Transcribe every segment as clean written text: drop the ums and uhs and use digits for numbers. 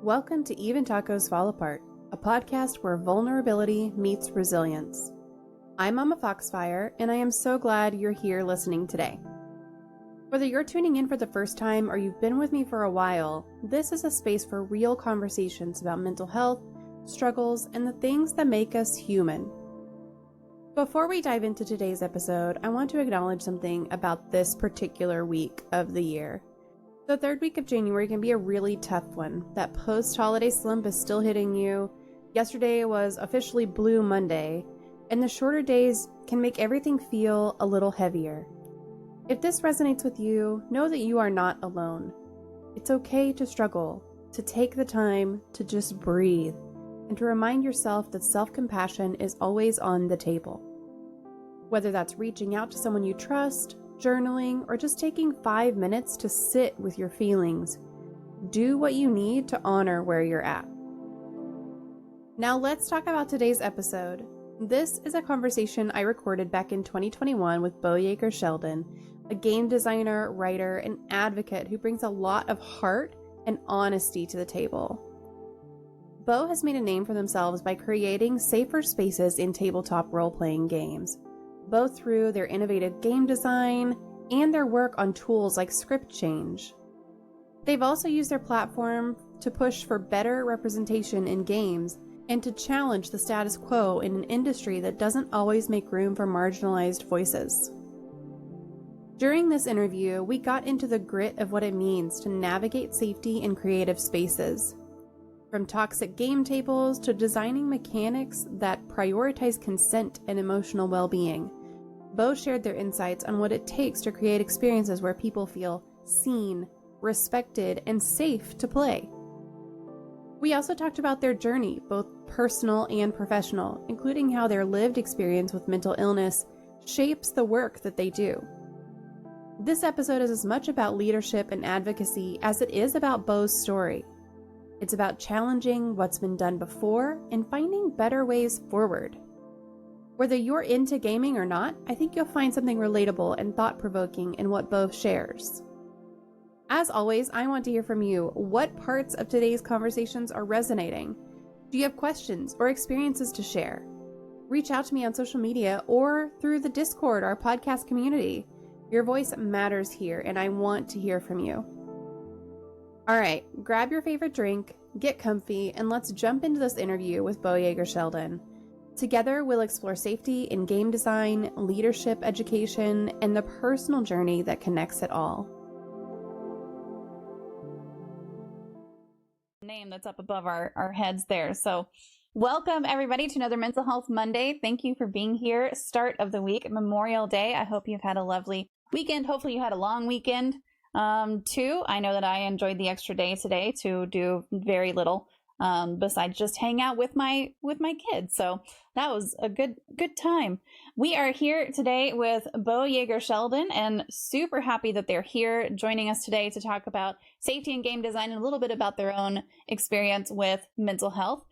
Welcome to Even Tacos Fall Apart, a podcast where vulnerability meets resilience. I'm MommaFoxFire, and I am so glad you're here listening today. Whether you're tuning in for the first time or you've been with me for a while, this is a space for real conversations about mental health, struggles, and the things that make us human. Before we dive into today's episode, I want to acknowledge something about this particular week of the year. The third week of January can be a really tough one. That post-holiday slump is still hitting you. Yesterday was officially Blue Monday, and the shorter days can make everything feel a little heavier. If this resonates with you, know that you are not alone. It's okay to struggle, to take the time to just breathe, and to remind yourself that self-compassion is always on the table. Whether that's reaching out to someone you trust, journaling, or just taking 5 minutes to sit with your feelings, do what you need to honor where you're at. Now let's talk about today's episode. This is a conversation I recorded back in 2021 with Beau Jágr Sheldon, a game designer, writer, and advocate who brings a lot of heart and honesty to the table. Beau has made a name for themselves by creating safer spaces in tabletop role-playing games, both through their innovative game design and their work on tools like script change. They've also used their platform to push for better representation in games and to challenge the status quo in an industry that doesn't always make room for marginalized voices. During this interview, we got into the grit of what it means to navigate safety in creative spaces. From toxic game tables to designing mechanics that prioritize consent and emotional well-being, Beau shared their insights on what it takes to create experiences where people feel seen, respected, and safe to play. We also talked about their journey, both personal and professional, including how their lived experience with mental illness shapes the work that they do. This episode is as much about leadership and advocacy as it is about Beau's story. It's about challenging what's been done before and finding better ways forward. Whether you're into gaming or not, I think you'll find something relatable and thought-provoking in what Beau shares. As always, I want to hear from you. What parts of today's conversations are resonating? Do you have questions or experiences to share? Reach out to me on social media or through the Discord, our podcast community. Your voice matters here, and I want to hear from you. All right, grab your favorite drink, get comfy, and let's jump into this interview with Beau Jágr Sheldon. Together, we'll explore safety in game design, leadership education, and the personal journey that connects it all. Name that's up above our heads there. So welcome everybody to another Mental Health Monday. Thank you for being here. Start of the week, Memorial Day. I hope you've had a lovely weekend. Hopefully you had a long weekend. Too. I know that I enjoyed the extra day today to do very little besides just hang out with my kids. So that was a good time. We are here today with Beau Jágr Sheldon, and super happy that they're here joining us today to talk about safety and game design and a little bit about their own experience with mental health.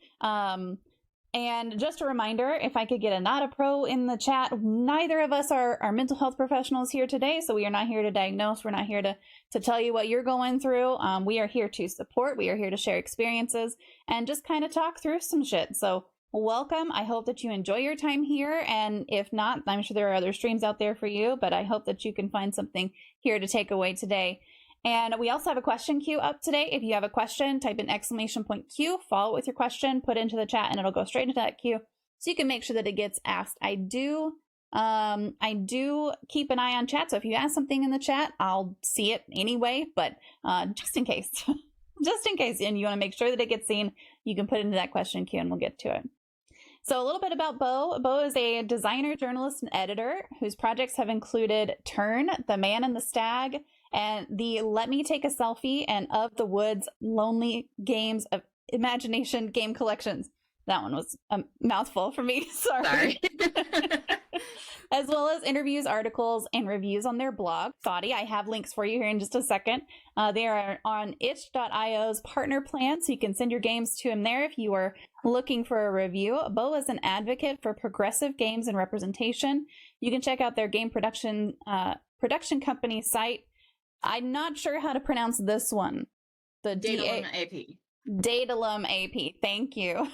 And just a reminder, if I could get a not a pro in the chat, neither of us are mental health professionals here today, so we are not here to diagnose. We're not here to tell you what you're going through. We are here to support. We are here to share experiences and just kind of talk through some shit. So welcome. I hope that you enjoy your time here, and if not, I'm sure there are other streams out there for you, but I hope that you can find something here to take away today. And we also have a question queue up today. If you have a question, type in !Q, follow it with your question, put it into the chat, and it'll go straight into that queue so you can make sure that it gets asked. I do keep an eye on chat, so if you ask something in the chat, I'll see it anyway, but just in case, and you want to make sure that it gets seen, you can put it into that question queue and we'll get to it. So a little bit about Beau. Beau is a designer, journalist, and editor whose projects have included Turn, The Man and the Stag, and the Let Me Take a Selfie and Of the Woods Lonely Games of Imagination game collections. That one was a mouthful for me. Sorry. As well as interviews, articles, and reviews on their blog. Thoughty, I have links for you here in just a second. They are on itch.io's partner plan, so you can send your games to him there if you are looking for a review. Beau is an advocate for progressive games and representation. You can check out their game production company site. I'm not sure how to pronounce this one. The DAP. Datalum AP. Thank you.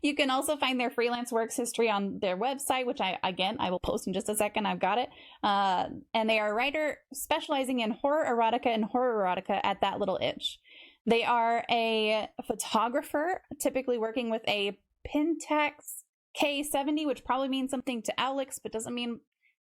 You can also find their freelance works history on their website, which I will post in just a second. I've got it. And they are a writer specializing in horror erotica and horror erotica at that little itch. They are a photographer, typically working with a Pentax K70, which probably means something to Alex, but doesn't mean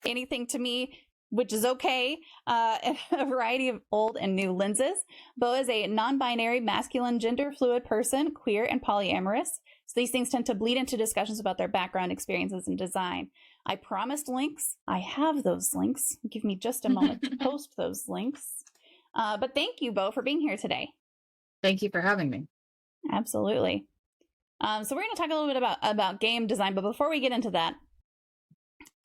anything to me, which is okay. A variety of old and new lenses. Beau is a non-binary, masculine, gender-fluid person, queer, and polyamorous. So these things tend to bleed into discussions about their background, experiences, and design. I promised links. I have those links. Give me just a moment to post those links. But thank you, Beau, for being here today. Thank you for having me. Absolutely. So we're going to talk a little bit about game design. But before we get into that,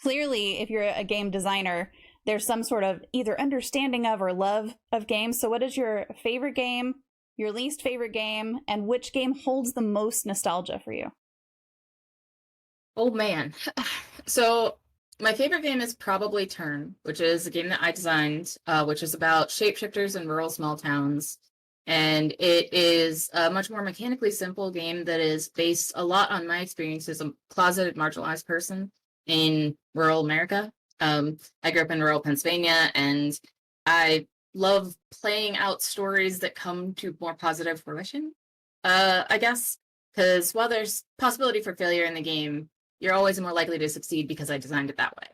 clearly, if you're a game designer, there's some sort of either understanding of or love of games. So what is your favorite game, your least favorite game, and which game holds the most nostalgia for you? Oh man. So my favorite game is probably Turn, which is a game that I designed, which is about shapeshifters in rural small towns. And it is a much more mechanically simple game that is based a lot on my experience as a closeted marginalized person in rural America. I grew up in rural Pennsylvania, and I love playing out stories that come to more positive fruition, I guess, because while there's possibility for failure in the game, you're always more likely to succeed because I designed it that way.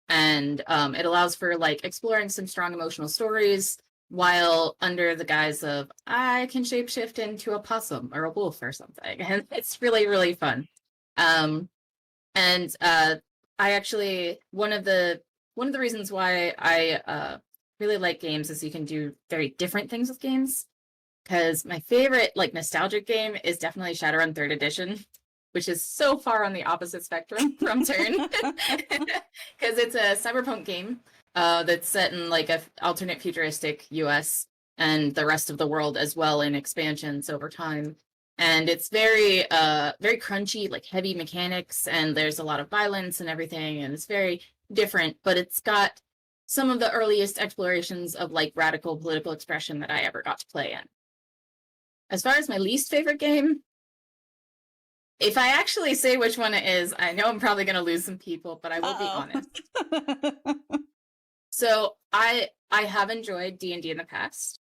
And it allows for like exploring some strong emotional stories while under the guise of I can shapeshift into a possum or a wolf or something. And it's really, really fun. I actually one of the reasons why I really like games is you can do very different things with games. Because my favorite like nostalgic game is definitely Shadowrun 3rd Edition, which is so far on the opposite spectrum from Turn. Because it's a cyberpunk game that's set in like a alternate futuristic US and the rest of the world as well in expansions over time. And it's very very crunchy, like heavy mechanics, and there's a lot of violence and everything, and it's very different, but it's got some of the earliest explorations of like radical political expression that I ever got to play in. As far as my least favorite game, if I actually say which one it is, I know I'm probably going to lose some people, but I will be honest. So I have enjoyed D&D in the past.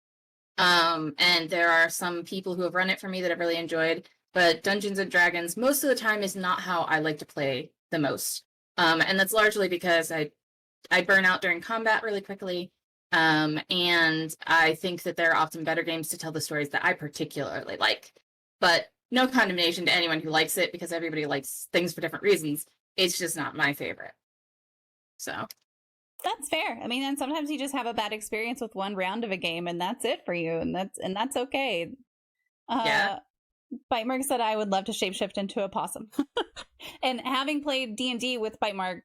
And there are some people who have run it for me that I've really enjoyed, but Dungeons and Dragons most of the time is not how I like to play the most. And that's largely because I burn out during combat really quickly. And I think that there are often better games to tell the stories that I particularly like. But no condemnation to anyone who likes it, because everybody likes things for different reasons. It's just not my favorite. So that's fair. I mean, and sometimes you just have a bad experience with one round of a game, and that's it for you, and that's okay. Yeah. Bitemark said I would love to shapeshift into a possum. And having played D&D with Bitemark,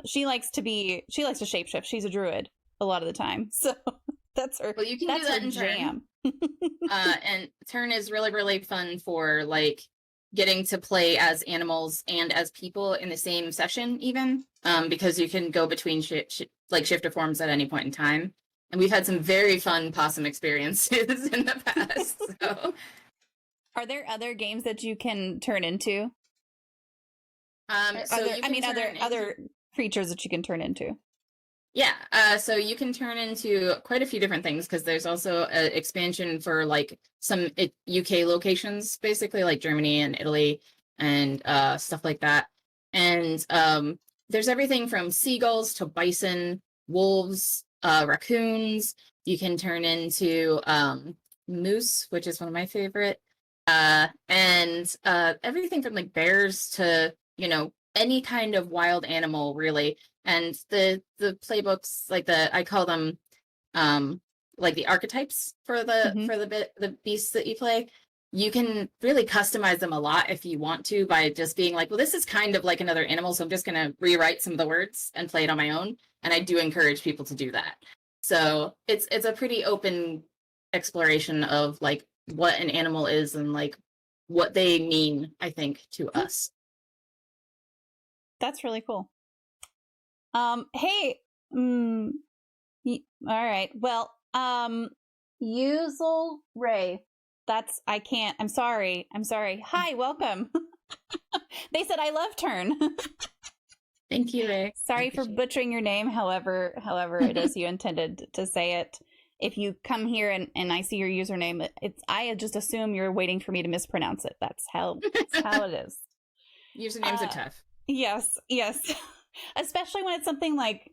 she likes to shapeshift. She's a druid a lot of the time, so that's her. Well, you can that's do that her in jam. And Turn is really, really fun for like getting to play as animals and as people in the same session, even because you can go between like shifter forms at any point in time. And we've had some very fun possum experiences in the past. So. Are there other games that you can turn into? Other creatures that you can turn into. Yeah, so you can turn into quite a few different things, because there's also an expansion for like some UK locations, basically like Germany and Italy and stuff like that. And there's everything from seagulls to bison, wolves, raccoons. You can turn into moose, which is one of my favorite, and everything from like bears to, you know, any kind of wild animal, really. And the playbooks, like I call them like the archetypes for the beasts that you play. You can really customize them a lot if you want to, by just being like, well, this is kind of like another animal, so I'm just going to rewrite some of the words and play it on my own. And I do encourage people to do that. So it's a pretty open exploration of like what an animal is and like what they mean, I think, to us. That's really cool. Hey, all right. Well, Usual Ray I can't. I'm sorry. Hi, welcome. They said I love turn. Thank you, Ray. Sorry for butchering your name, however it is you intended to say it. If you come here and I see your username, I just assume you're waiting for me to mispronounce it. That's how it is. Usernames are tough. Yes. Especially when it's something like,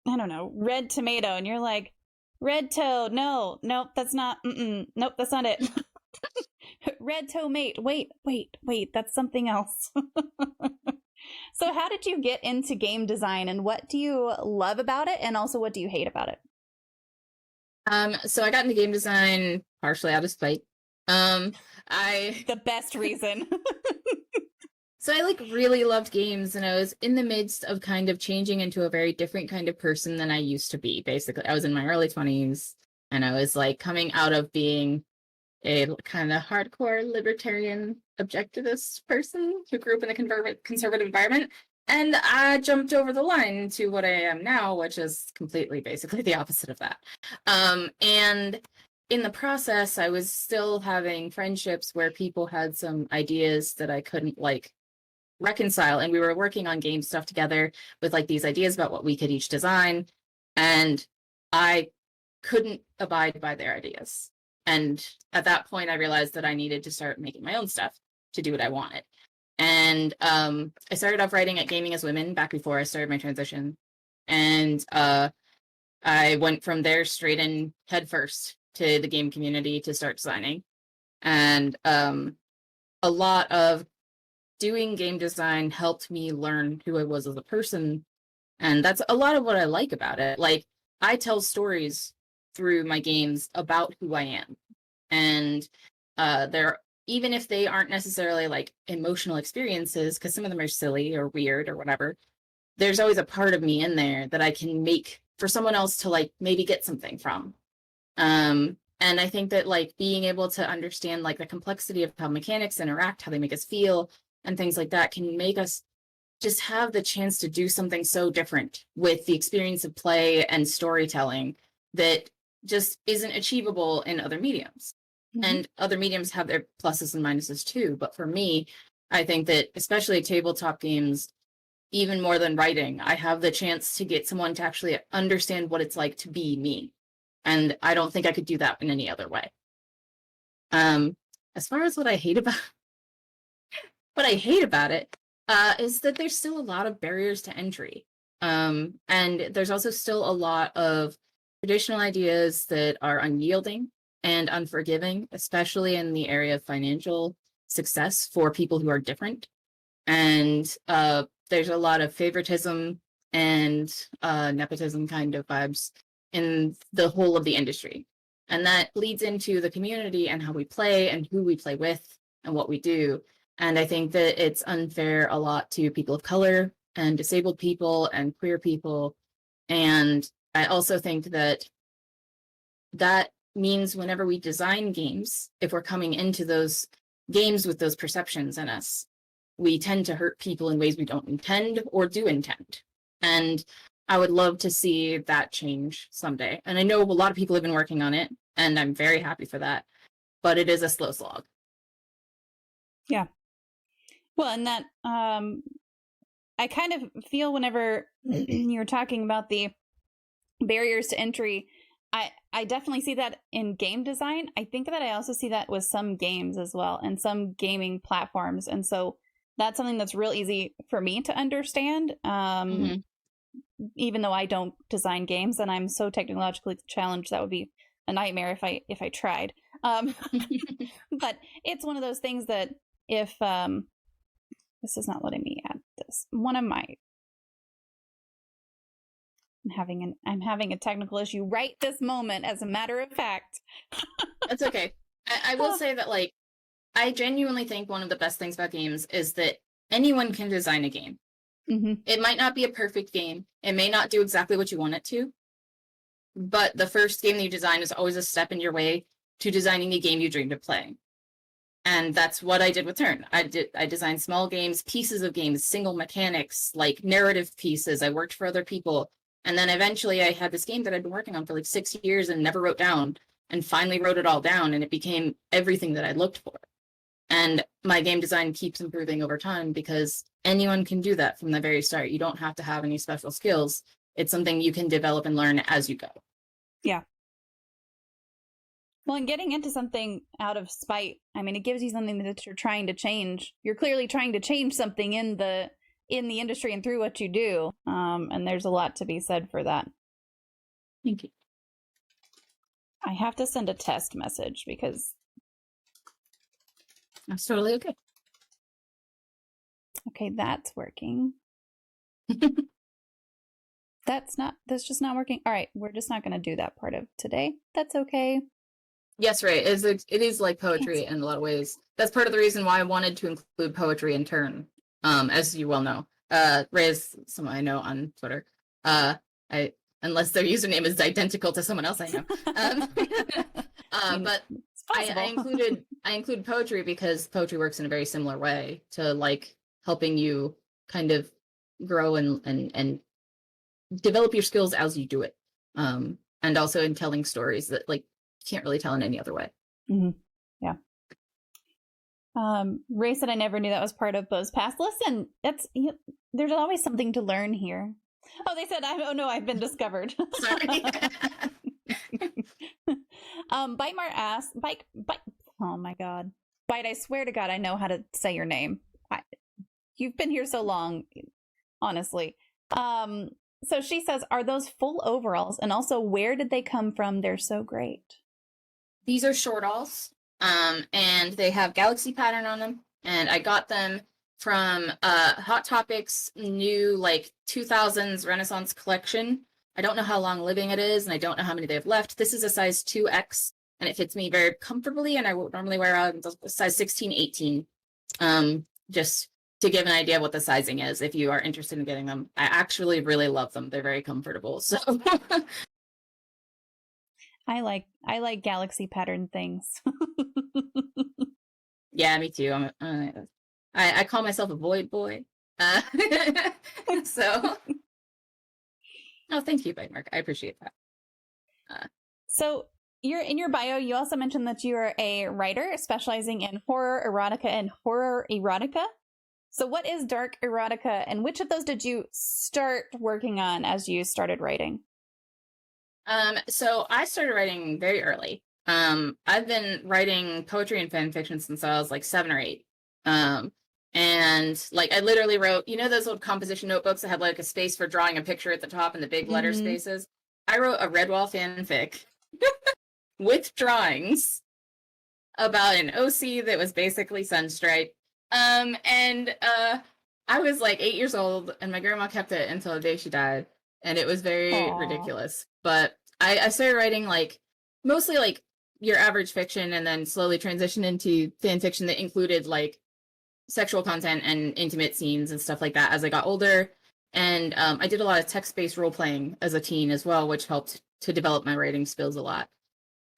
I don't know, red tomato, and you're like, red toe, nope, that's not, nope, that's not it. Red toe mate, wait, that's something else. So how did you get into game design, and what do you love about it, and also what do you hate about it? So I got into game design partially out of spite. The best reason. So I really loved games, and I was in the midst of kind of changing into a very different kind of person than I used to be. Basically, I was in my early 20s, and I was coming out of being a kind of hardcore libertarian objectivist person who grew up in a conservative environment. And I jumped over the line to what I am now, which is completely basically the opposite of that. And in the process, I was still having friendships where people had some ideas that I couldn't reconcile. And we were working on game stuff together with these ideas about what we could each design. And I couldn't abide by their ideas. And at that point, I realized that I needed to start making my own stuff to do what I wanted. And I started off writing at Gaming as Women back before I started my transition. And I went from there straight in headfirst to the game community to start designing. And a lot of doing game design helped me learn who I was as a person. And that's a lot of what I like about it. I tell stories through my games about who I am. And even if they aren't necessarily emotional experiences, because some of them are silly or weird or whatever, there's always a part of me in there that I can make for someone else to maybe get something from. And I think that being able to understand the complexity of how mechanics interact, how they make us feel, and things like that can make us just have the chance to do something so different with the experience of play and storytelling that just isn't achievable in other mediums. Mm-hmm. And other mediums have their pluses and minuses too. But for me, I think that especially tabletop games, even more than writing, I have the chance to get someone to actually understand what it's like to be me. And I don't think I could do that in any other way. As far as what I hate about it is that there's still a lot of barriers to entry. And there's also still a lot of traditional ideas that are unyielding and unforgiving, especially in the area of financial success for people who are different. And there's a lot of favoritism and nepotism kind of vibes in the whole of the industry. And that leads into the community and how we play and who we play with and what we do. And I think that it's unfair a lot to people of color and disabled people and queer people. And I also think that means whenever we design games, if we're coming into those games with those perceptions in us, we tend to hurt people in ways we don't intend or do intend. And I would love to see that change someday. And I know a lot of people have been working on it, and I'm very happy for that. But it is a slow slog. Yeah. Well, and that I kind of feel whenever you're talking about the barriers to entry, I definitely see that in game design. I think that I also see that with some games as well and some gaming platforms. And so that's something that's real easy for me to understand. Even though I don't design games and I'm so technologically challenged, that would be a nightmare if I tried. But it's one of those things that if this is not letting me add this. I'm having a technical issue right this moment, as a matter of fact. That's okay. I will say that I genuinely think one of the best things about games is that anyone can design a game. Mm-hmm. It might not be a perfect game. It may not do exactly what you want it to. But the first game that you design is always a step in your way to designing a game you dreamed of playing. And that's what I did with Turn. I designed small games, pieces of games, single mechanics, narrative pieces. I worked for other people. And then eventually I had this game that I'd been working on for 6 years and never wrote down. and finally wrote it all down, and it became everything that I looked for. And my game design keeps improving over time because anyone can do that from the very start. You don't have to have any special skills. It's something you can develop and learn as you go. Yeah. Well, and getting into something out of spite, I mean, it gives you something that you're trying to change. You're clearly trying to change something in the industry and through what you do. And there's a lot to be said for that. Thank you. I have to send a test message because That's totally okay. okay, that's working. That's just not working. All right, we're just not going to do that part of today. That's okay. Yes, right. It is like poetry in a lot of ways. That's part of the reason why I wanted to include poetry in turn. As you well know, Ray is someone I know on Twitter. Unless their username is identical to someone else I know. But I include poetry because poetry works in a very similar way to like helping you kind of grow and develop your skills as you do it. And also in telling stories that like you can't really tell in any other way. Mm-hmm. Yeah. Ray said I never knew that was part of Beau's past. Listen, there's always something to learn here. Oh, they said, I've been discovered. Sorry. Bite Mart asked, Bite, oh my God. Bite, I swear to God, I know how to say your name. You've been here so long, honestly. So she says, are those full overalls? And also, where did they come from? They're so great. These are short alls, and they have galaxy pattern on them. And I got them from Hot Topic's new like 2000s Renaissance collection. I don't know how long living it is, and I don't know how many they have left. This is a size 2X, and it fits me very comfortably, and I would normally wear a size 16, 18. Just to give an idea of what the sizing is, if you are interested in getting them. I actually really love them. They're very comfortable. So I like galaxy pattern things. Yeah, me too. I call myself a void boy. So oh, thank you, Bite Mark. I appreciate that. So in your bio, you also mentioned that you are a writer specializing in horror erotica and horror erotica. So what is dark erotica, and which of those did you start working on as you started writing? So I started writing very early. I've been writing poetry and fan fiction since I was like 7 or 8. And like I literally wrote, you know, those old composition notebooks that had like a space for drawing a picture at the top and the big letter spaces? I wrote a Redwall fanfic with drawings about an OC that was basically Sunstripe. And I was like 8 years old, and my grandma kept it until the day she died, and it was very ridiculous. But I started writing like mostly like your average fiction, and then slowly transitioned into fan fiction that included like sexual content and intimate scenes and stuff like that as I got older. And I did a lot of text-based role-playing as a teen as well, which helped to develop my writing skills a lot.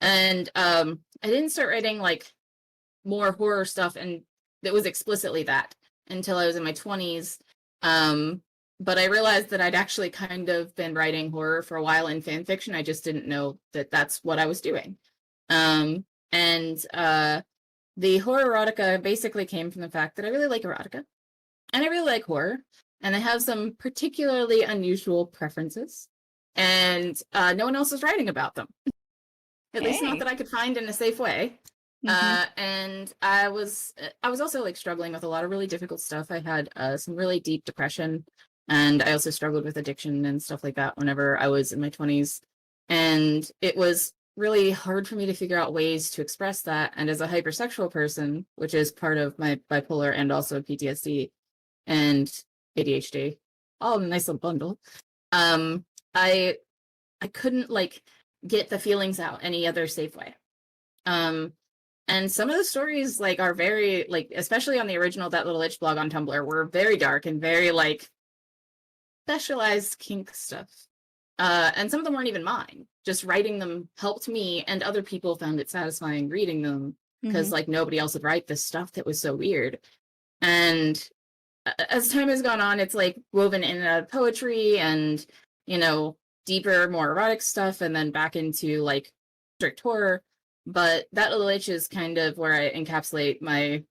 And I didn't start writing like more horror stuff and that was explicitly that until I was in my 20s. But I realized that I'd actually kind of been writing horror for a while in fan fiction. I just didn't know that that's what I was doing. And the horror erotica basically came from the fact that I really like erotica and I really like horror, and I have some particularly unusual preferences, and no one else is writing about them. At least not that I could find in a safe way. And I was also like struggling with a lot of really difficult stuff. I had some really deep depression, and I also struggled with addiction and stuff like that whenever I was in my 20s. And it was really hard for me to figure out ways to express that. And as a hypersexual person, which is part of my bipolar and also PTSD and ADHD, all in a nice little bundle, I couldn't like get the feelings out any other safe way. And some of the stories like are very like, especially on the original That Little Itch blog on Tumblr, were very dark and very like specialized kink stuff. And some of them weren't even mine. Just writing them helped me, and other people found it satisfying reading them because like nobody else would write this stuff that was so weird. And as time has gone on, it's like woven in and out of poetry and, you know, deeper, more erotic stuff, and then back into like strict horror, but that little itch is kind of where I encapsulate my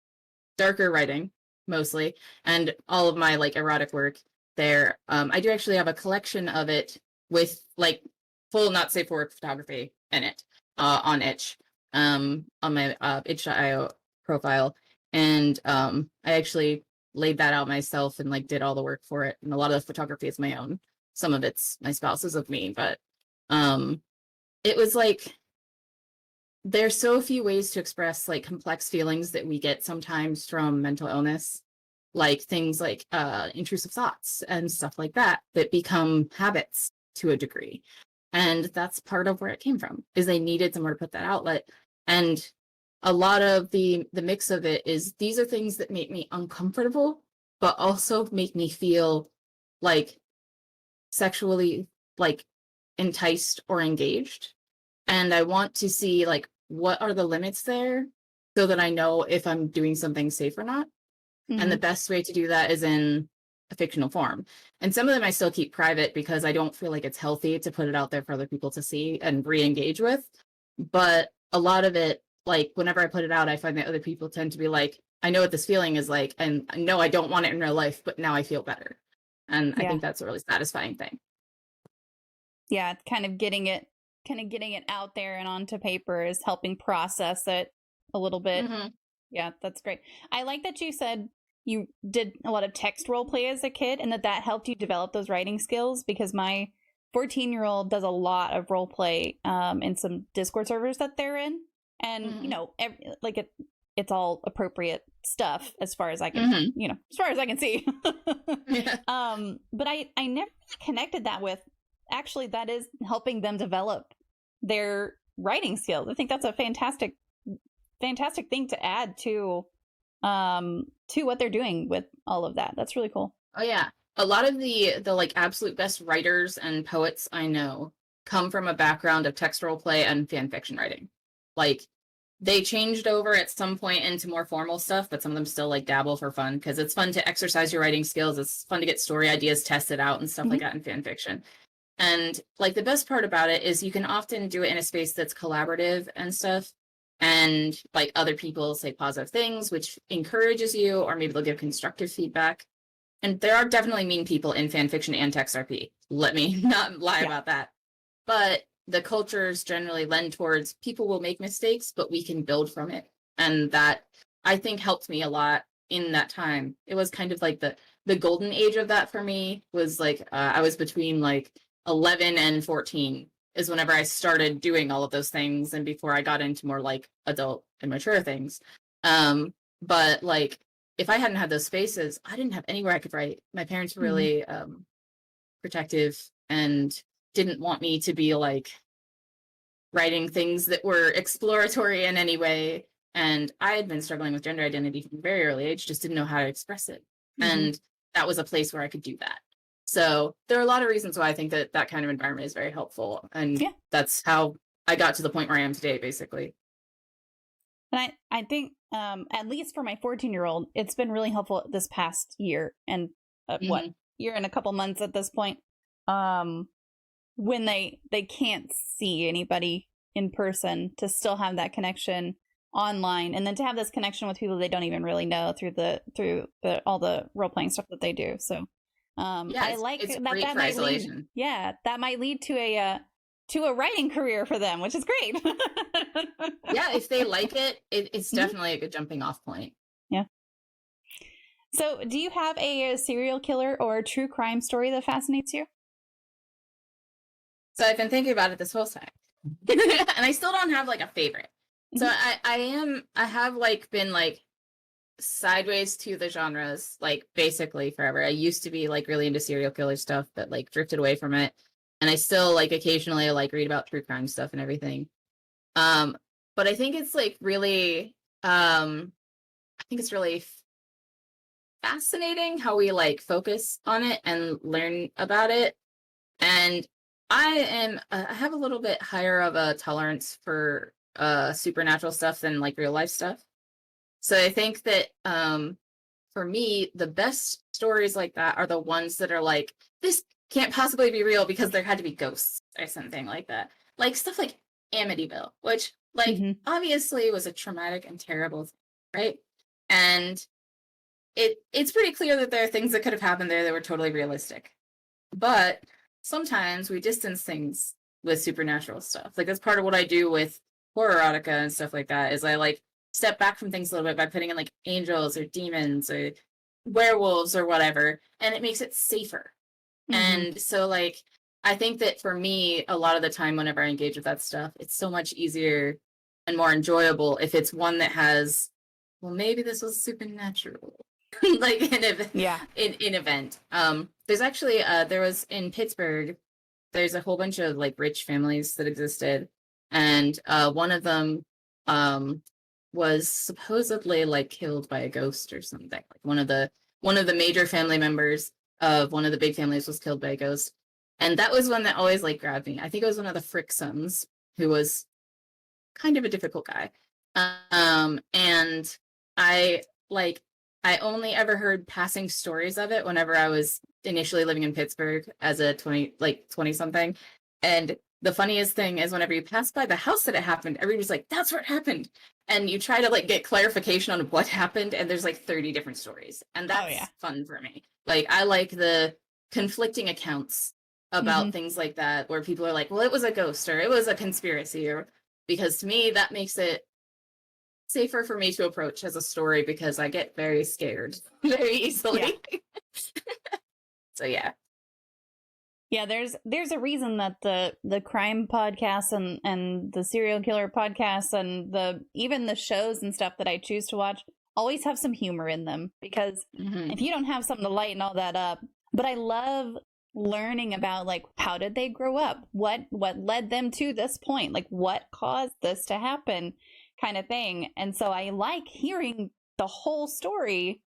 darker writing mostly, and all of my like erotic work there. I do actually have a collection of it with like full not safe for work photography in it, on itch, on my itch.io profile. And I actually laid that out myself and like did all the work for it, and a lot of the photography is my own. Some of it's my spouse's of me, but it was like, there's so few ways to express like complex feelings that we get sometimes from mental illness, like things like intrusive thoughts and stuff like that, that become habits to a degree. And that's part of where it came from, is they needed somewhere to put that outlet. And a lot of the mix of it is, these are things that make me uncomfortable, but also make me feel like sexually like enticed or engaged. And I want to see like, what are the limits there, so that I know if I'm doing something safe or not. And the best way to do that is in a fictional form. And some of them I still keep private because I don't feel like it's healthy to put it out there for other people to see and re-engage with. But a lot of it, like whenever I put it out, I find that other people tend to be like, I know what this feeling is like, and no, I don't want it in real life, but now I feel better. And I think that's a really satisfying thing. Yeah, kind of getting it out there and onto paper is helping process it a little bit. Yeah, that's great. I like that you said you did a lot of text role play as a kid, and that helped you develop those writing skills, because my 14-year-old does a lot of role play in some Discord servers that they're in. And, you know, it's all appropriate stuff as far as I can, you know, as far as I can see. But I never connected that with, actually, that is helping them develop their writing skills. I think that's a fantastic thing to add to what they're doing with all of that. That's really cool. Oh yeah. A lot of the like absolute best writers and poets I know come from a background of text role play and fan fiction writing. Like, they changed over at some point into more formal stuff, but some of them still like dabble for fun, because it's fun to exercise your writing skills. It's fun to get story ideas tested out and stuff like that in fan fiction. And like, the best part about it is you can often do it in a space that's collaborative and stuff. And like, other people say positive things, which encourages you, or maybe they'll give constructive feedback. And there are definitely mean people in fan fiction and text RP. Let me not lie about that. But the cultures generally lend towards, people will make mistakes, but we can build from it. And that, I think, helped me a lot in that time. It was kind of like the golden age of that for me, was like, I was between like 11 and 14 is whenever I started doing all of those things, and before I got into more like adult and mature things. But like, if I hadn't had those spaces, I didn't have anywhere I could write. My parents were really protective and didn't want me to be like writing things that were exploratory in any way. And I had been struggling with gender identity from a very early age, just didn't know how to express it. And that was a place where I could do that. So there are a lot of reasons why I think that that kind of environment is very helpful. And that's how I got to the point where I am today, basically. And I think, at least for my 14-year-old, it's been really helpful this past year and year and a couple months at this point, when they can't see anybody in person, to still have that connection online, and then to have this connection with people they don't even really know through all the role playing stuff that they do. So I like that might lead, that might lead to a writing career for them, which is great. Yeah, if they like it, it's definitely a good jumping off point. Yeah. So do you have a serial killer or a true crime story that fascinates you? So I've been thinking about it this whole time. And I still don't have like a favorite. So I have like been like sideways to the genres, like basically forever. I used to be like really into serial killer stuff, but like drifted away from it. And I still like occasionally like read about true crime stuff and everything. But I think it's like really, fascinating how we like focus on it and learn about it. And I have a little bit higher of a tolerance for supernatural stuff than like real life stuff. So I think that for me, the best stories like that are the ones that are like, this can't possibly be real because there had to be ghosts or something like that. Like stuff like Amityville, which like obviously was a traumatic and terrible thing, right? And it's pretty clear that there are things that could have happened there that were totally realistic. But sometimes we distance things with supernatural stuff. Like that's part of what I do with horror erotica and stuff like that, is I like step back from things a little bit by putting in like angels or demons or werewolves or whatever, and it makes it safer. And so like I think that for me, a lot of the time whenever I engage with that stuff, it's so much easier and more enjoyable if it's one that has, well, maybe this was supernatural. Like in event. There's actually there was in Pittsburgh, there's a whole bunch of like rich families that existed, and one of them was supposedly like killed by a ghost or something. Like one of the major family members of one of the big families was killed by a ghost, and that was one that always like grabbed me. I think it was one of the Frick sons, who was kind of a difficult guy, and I only ever heard passing stories of it whenever I was initially living in Pittsburgh as a 20 something. And the funniest thing is whenever you pass by the house that it happened, everybody's like, that's where it happened. And you try to like get clarification on what happened, and there's like 30 different stories. And that's fun for me. Like I like the conflicting accounts about things like that, where people are like, well, it was a ghost or it was a conspiracy, or because to me that makes it safer for me to approach as a story, because I get very scared very easily. So yeah, there's a reason that the crime podcasts and the serial killer podcasts and even the shows and stuff that I choose to watch always have some humor in them, because if you don't have something to lighten all that up. But I love learning about like, how did they grow up, what led them to this point, like what caused this to happen, kind of thing. And so I like hearing the whole story,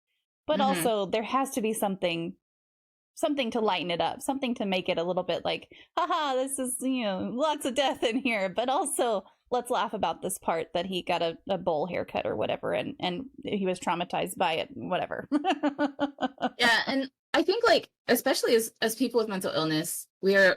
but also there has to be something to lighten it up, something to make it a little bit like, haha, this is, lots of death in here, but also let's laugh about this part that he got a bowl haircut or whatever, and he was traumatized by it, whatever. Yeah, and I think like, especially as people with mental illness, we are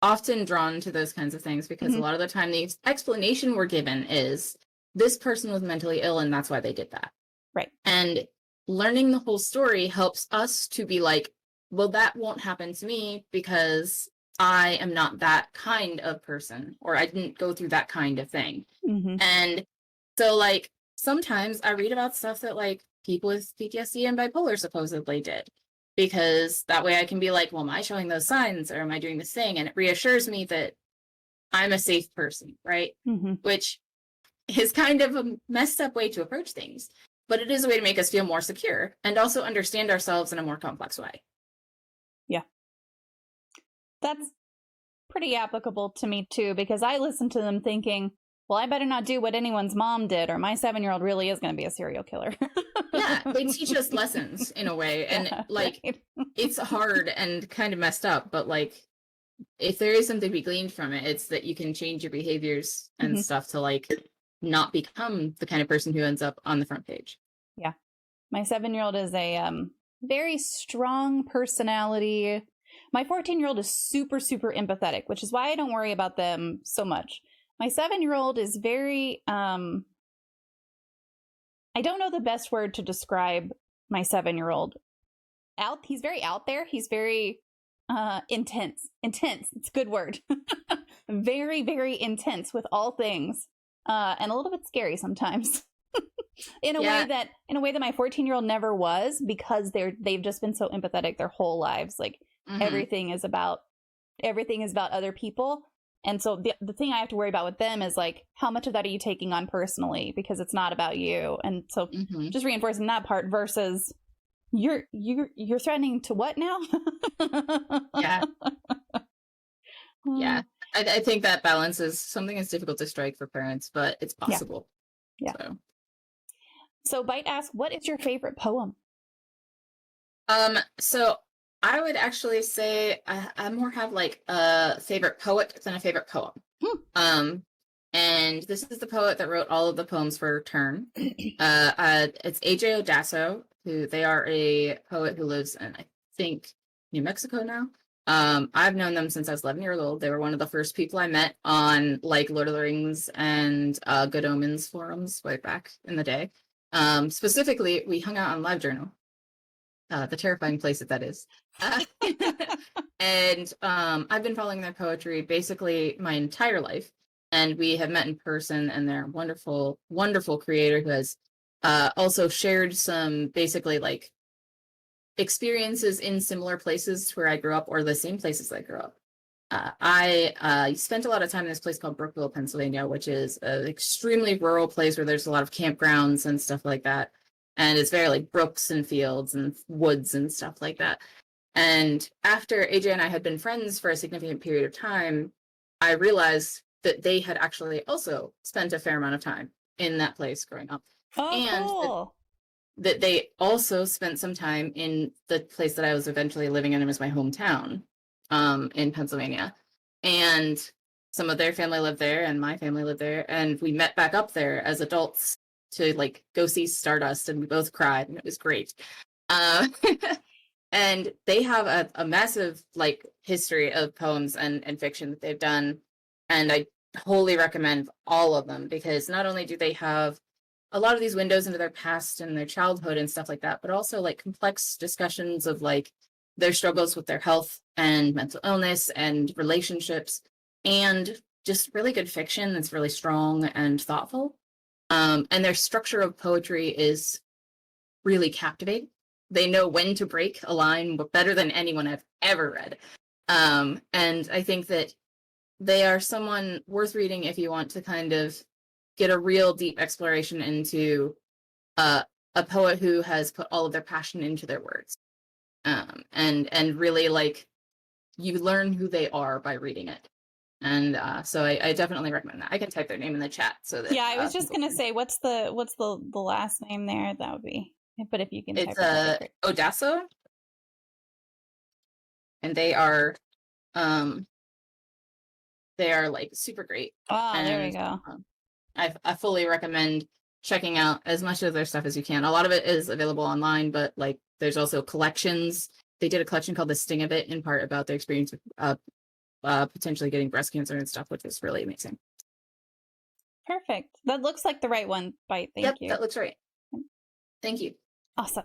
often drawn to those kinds of things because a lot of the time the explanation we're given is this person was mentally ill and that's why they did that. Right. And learning the whole story helps us to be like, well, that won't happen to me because I am not that kind of person, or I didn't go through that kind of thing. And so like sometimes I read about stuff that like people with PTSD and bipolar supposedly did, because that way I can be like, well, am I showing those signs, or am I doing this thing? And it reassures me that I'm a safe person, right? Which is kind of a messed up way to approach things, but it is a way to make us feel more secure and also understand ourselves in a more complex way. Yeah. That's pretty applicable to me too, because I listen to them thinking, well, I better not do what anyone's mom did, or my 7-year-old really is going to be a serial killer. Yeah, they teach us lessons in a way, and like it's hard and kind of messed up, but like if there is something to be gleaned from it, it's that you can change your behaviors and stuff to like not become the kind of person who ends up on the front page. Yeah, my 7-year-old is a very strong personality. My 14-year-old is super, super empathetic, which is why I don't worry about them so much. My 7-year-old is very, I don't know the best word to describe my 7-year-old. He's very out there. He's very intense. It's a good word. Very, very intense with all things, and a little bit scary sometimes. in a way that my 14-year-old never was, because they've just been so empathetic their whole lives. Like everything is about other people. And so the thing I have to worry about with them is like, how much of that are you taking on personally, because it's not about you. And so just reinforcing that part versus you're threatening to what now? Yeah. Yeah. I think that balance is something that's difficult to strike for parents, but it's possible. Yeah. So Bite asks, what is your favorite poem? So I would actually say I more have like a favorite poet than a favorite poem. And this is the poet that wrote all of the poems for Turn. It's A.J. Odasso, who they are a poet who lives in, I think, New Mexico now. I've known them since I was 11 years old. They were one of the first people I met on like Lord of the Rings and Good Omens forums way back in the day. Specifically, we hung out on LiveJournal, the terrifying place that is. And I've been following their poetry basically my entire life. And we have met in person, and they're a wonderful, wonderful creator who has also shared some basically like experiences in similar places to where I grew up, or the same places I grew up. I spent a lot of time in this place called Brookville, Pennsylvania, which is an extremely rural place where there's a lot of campgrounds and stuff like that. And it's very like brooks and fields and woods and stuff like that. And after AJ and I had been friends for a significant period of time, I realized that they had actually also spent a fair amount of time in that place growing up. Oh, and cool. that they also spent some time in the place that I was eventually living in. It was my hometown in Pennsylvania. And some of their family lived there and my family lived there. And we met back up there as adults to like go see Stardust, and we both cried, and it was great. And they have a massive like history of poems and fiction that they've done. And I wholly recommend all of them, because not only do they have a lot of these windows into their past and their childhood and stuff like that, but also like complex discussions of like their struggles with their health and mental illness and relationships, and just really good fiction that's really strong and thoughtful. And their structure of poetry is really captivating. They know when to break a line better than anyone I've ever read. And I think that they are someone worth reading if you want to kind of get a real deep exploration into a poet who has put all of their passion into their words. And really like you learn who they are by reading it. And so I definitely recommend that. I can type their name in the chat so that I was just gonna say, what's the last name there? That would be, but if you can type it's Odasso, and they are like super great. Oh, there we go. I fully recommend checking out as much of their stuff as you can. A lot of it is available online, but like there's also collections. They did a collection called The Sting of It, in part about their experience with potentially getting breast cancer and stuff, which is really amazing. Perfect. That looks like the right one. Thank you. Yep, that looks right. Thank you. Awesome.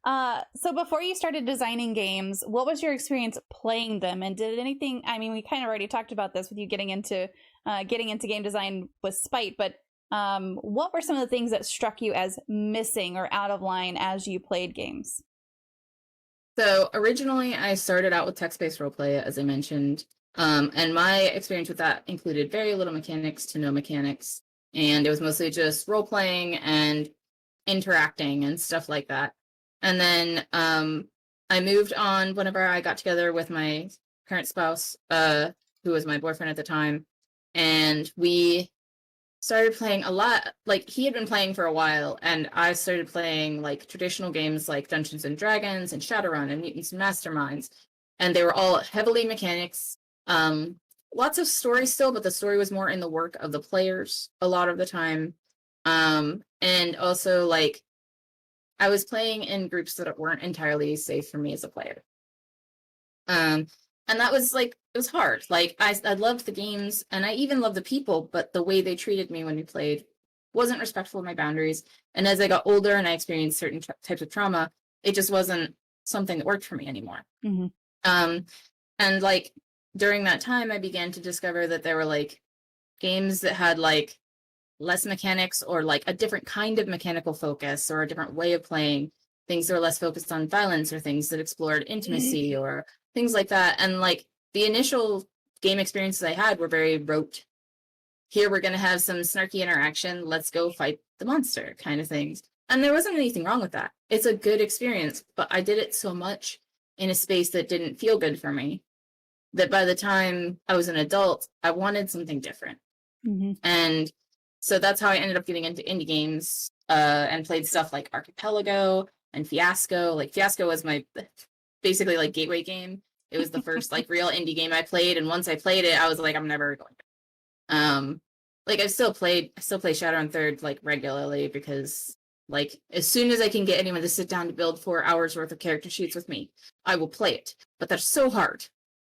So before you started designing games, what was your experience playing them? And did anything, I mean, we kind of already talked about this with you getting into game design with Spite, but what were some of the things that struck you as missing or out of line as you played games? So originally I started out with text-based roleplay, as I mentioned. And my experience with that included very little mechanics to no mechanics. And it was mostly just role-playing and interacting and stuff like that. And then I moved on whenever I got together with my current spouse, who was my boyfriend at the time. And we started playing a lot. Like, he had been playing for a while, and I started playing like traditional games like Dungeons and Dragons and Shadowrun and Mutants and Masterminds. And they were all heavily mechanics. Lots of story still, but the story was more in the work of the players a lot of the time. And also like I was playing in groups that weren't entirely safe for me as a player. And that was like, it was hard. Like I loved the games and I even loved the people, but the way they treated me when we played wasn't respectful of my boundaries. And as I got older and I experienced certain types of trauma, it just wasn't something that worked for me anymore. Mm-hmm. And like during that time, I began to discover that there were like games that had like less mechanics or like a different kind of mechanical focus or a different way of playing, things that were less focused on violence or things that explored intimacy or things like that. And like the initial game experiences I had were very rote. Here we're going to have some snarky interaction. Let's go fight the monster kind of things. And there wasn't anything wrong with that. It's a good experience, but I did it so much in a space that didn't feel good for me that by the time I was an adult, I wanted something different. Mm-hmm. And so that's how I ended up getting into indie games and played stuff like Archipelago and Fiasco. Like Fiasco was my basically like gateway game. It was the first like real indie game I played. And once I played it, I was like, I'm never going back. Like I still play Shadowrun 3rd like regularly because Like, as soon as I can get anyone to sit down to build 4 hours worth of character sheets with me, I will play it. But that's so hard.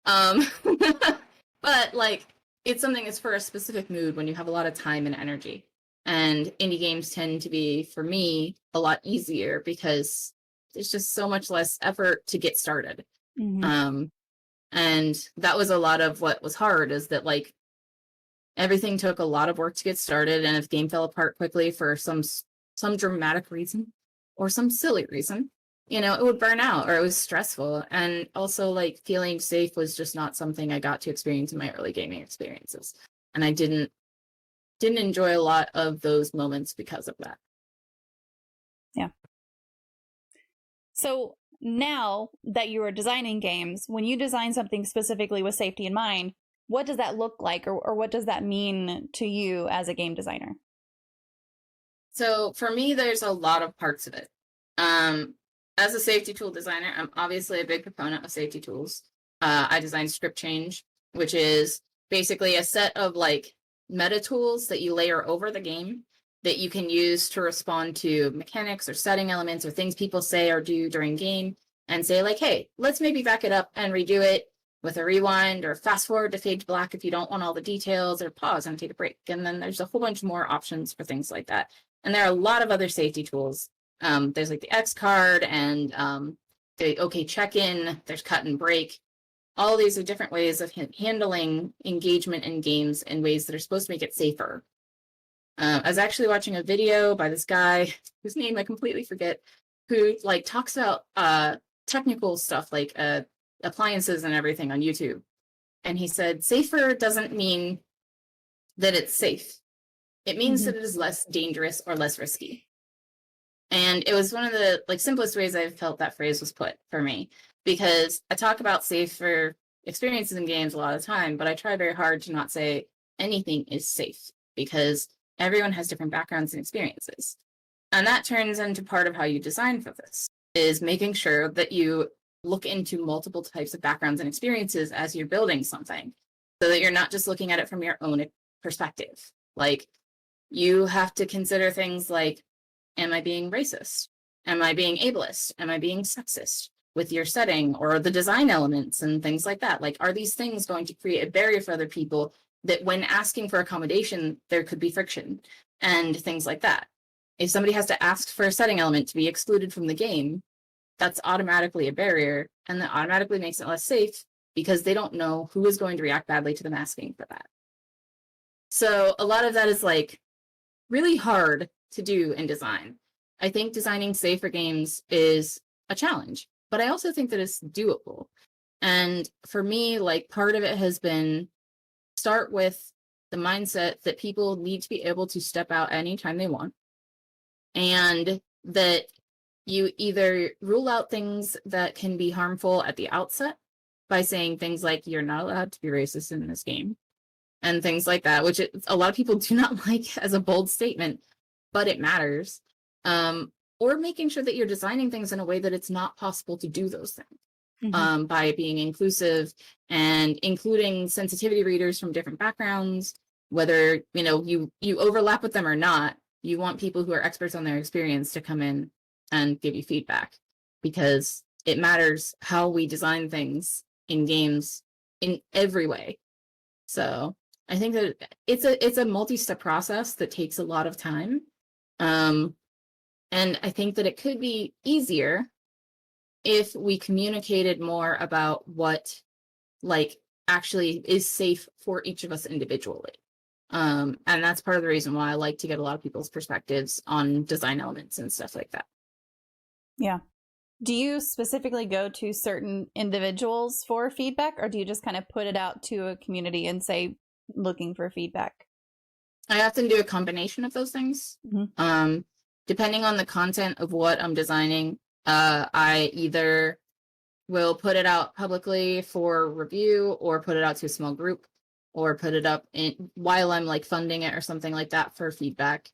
But like, it's something that's for a specific mood when you have a lot of time and energy. And indie games tend to be, for me, a lot easier because there's just so much less effort to get started. And that was a lot of what was hard, is that like everything took a lot of work to get started, and if the game fell apart quickly for some dramatic reason or some silly reason, you know, it would burn out or it was stressful. And also like feeling safe was just not something I got to experience in my early gaming experiences. And I didn't enjoy a lot of those moments because of that. Yeah. So now that you are designing games, when you design something specifically with safety in mind, what does that look like, or what does that mean to you as a game designer? So for me, there's a lot of parts of it. As a safety tool designer, I'm obviously a big proponent of safety tools. I designed Script Change, which is basically a set of like meta tools that you layer over the game that you can use to respond to mechanics or setting elements or things people say or do during game, and say like, hey, let's maybe back it up and redo it with a rewind, or fast forward to fade to black if you don't want all the details, or pause and take a break. And then there's a whole bunch more options for things like that. And there are a lot of other safety tools. There's like the X card and the OK check-in, there's cut and break. All of these are different ways of handling engagement in games in ways that are supposed to make it safer. I was actually watching a video by this guy whose name I completely forget, who like talks about technical stuff like appliances and everything on YouTube. And he said, safer doesn't mean that it's safe. It means that it is less dangerous or less risky. And it was one of the like simplest ways I've felt that phrase was put for me, because I talk about safer experiences in games a lot of the time, but I try very hard to not say anything is safe, because everyone has different backgrounds and experiences. And that turns into part of how you design for this, is making sure that you look into multiple types of backgrounds and experiences as you're building something, so that you're not just looking at it from your own perspective. Like, you have to consider things like, am I being racist? Am I being ableist? Am I being sexist with your setting or the design elements and things like that? Like, are these things going to create a barrier for other people that when asking for accommodation, there could be friction and things like that? If somebody has to ask for a setting element to be excluded from the game, that's automatically a barrier, and that automatically makes it less safe because they don't know who is going to react badly to them asking for that. So a lot of that is like really hard to do in design. I think designing safer games is a challenge, but I also think that it's doable. And for me, like, part of it has been start with the mindset that people need to be able to step out anytime they want, and that you either rule out things that can be harmful at the outset by saying things like, you're not allowed to be racist in this game, and things like that, which a lot of people do not like as a bold statement, but it matters. Or making sure that you're designing things in a way that it's not possible to do those things, by being inclusive and including sensitivity readers from different backgrounds, whether you overlap with them or not. You want people who are experts on their experience to come in and give you feedback, because it matters how we design things in games in every way. So I think that it's a multi-step process that takes a lot of time. And I think that it could be easier if we communicated more about what like actually is safe for each of us individually. And that's part of the reason why I like to get a lot of people's perspectives on design elements and stuff like that. Yeah. Do you specifically go to certain individuals for feedback, or do you just kind of put it out to a community and say, looking for feedback? I often do a combination of those things. Depending on the content of what I'm designing, I either will put it out publicly for review, or put it out to a small group, or put it up while I'm like funding it or something like that for feedback.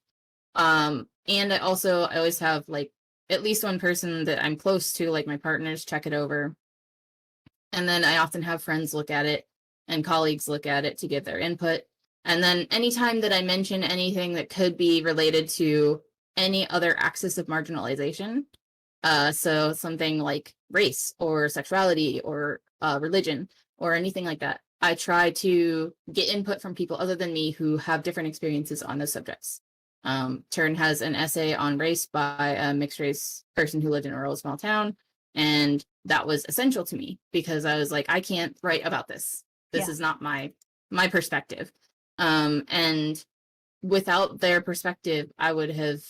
And I always have like at least one person that I'm close to, like my partners, check it over. And then I often have friends look at it and colleagues look at it to give their input. And then anytime that I mention anything that could be related to any other axis of marginalization. So something like race or sexuality or religion or anything like that. I try to get input from people other than me who have different experiences on those subjects. Turn has an essay on race by a mixed race person who lived in a rural small town. And that was essential to me because I was like, I can't write about this. This is not my perspective. And without their perspective, I would have,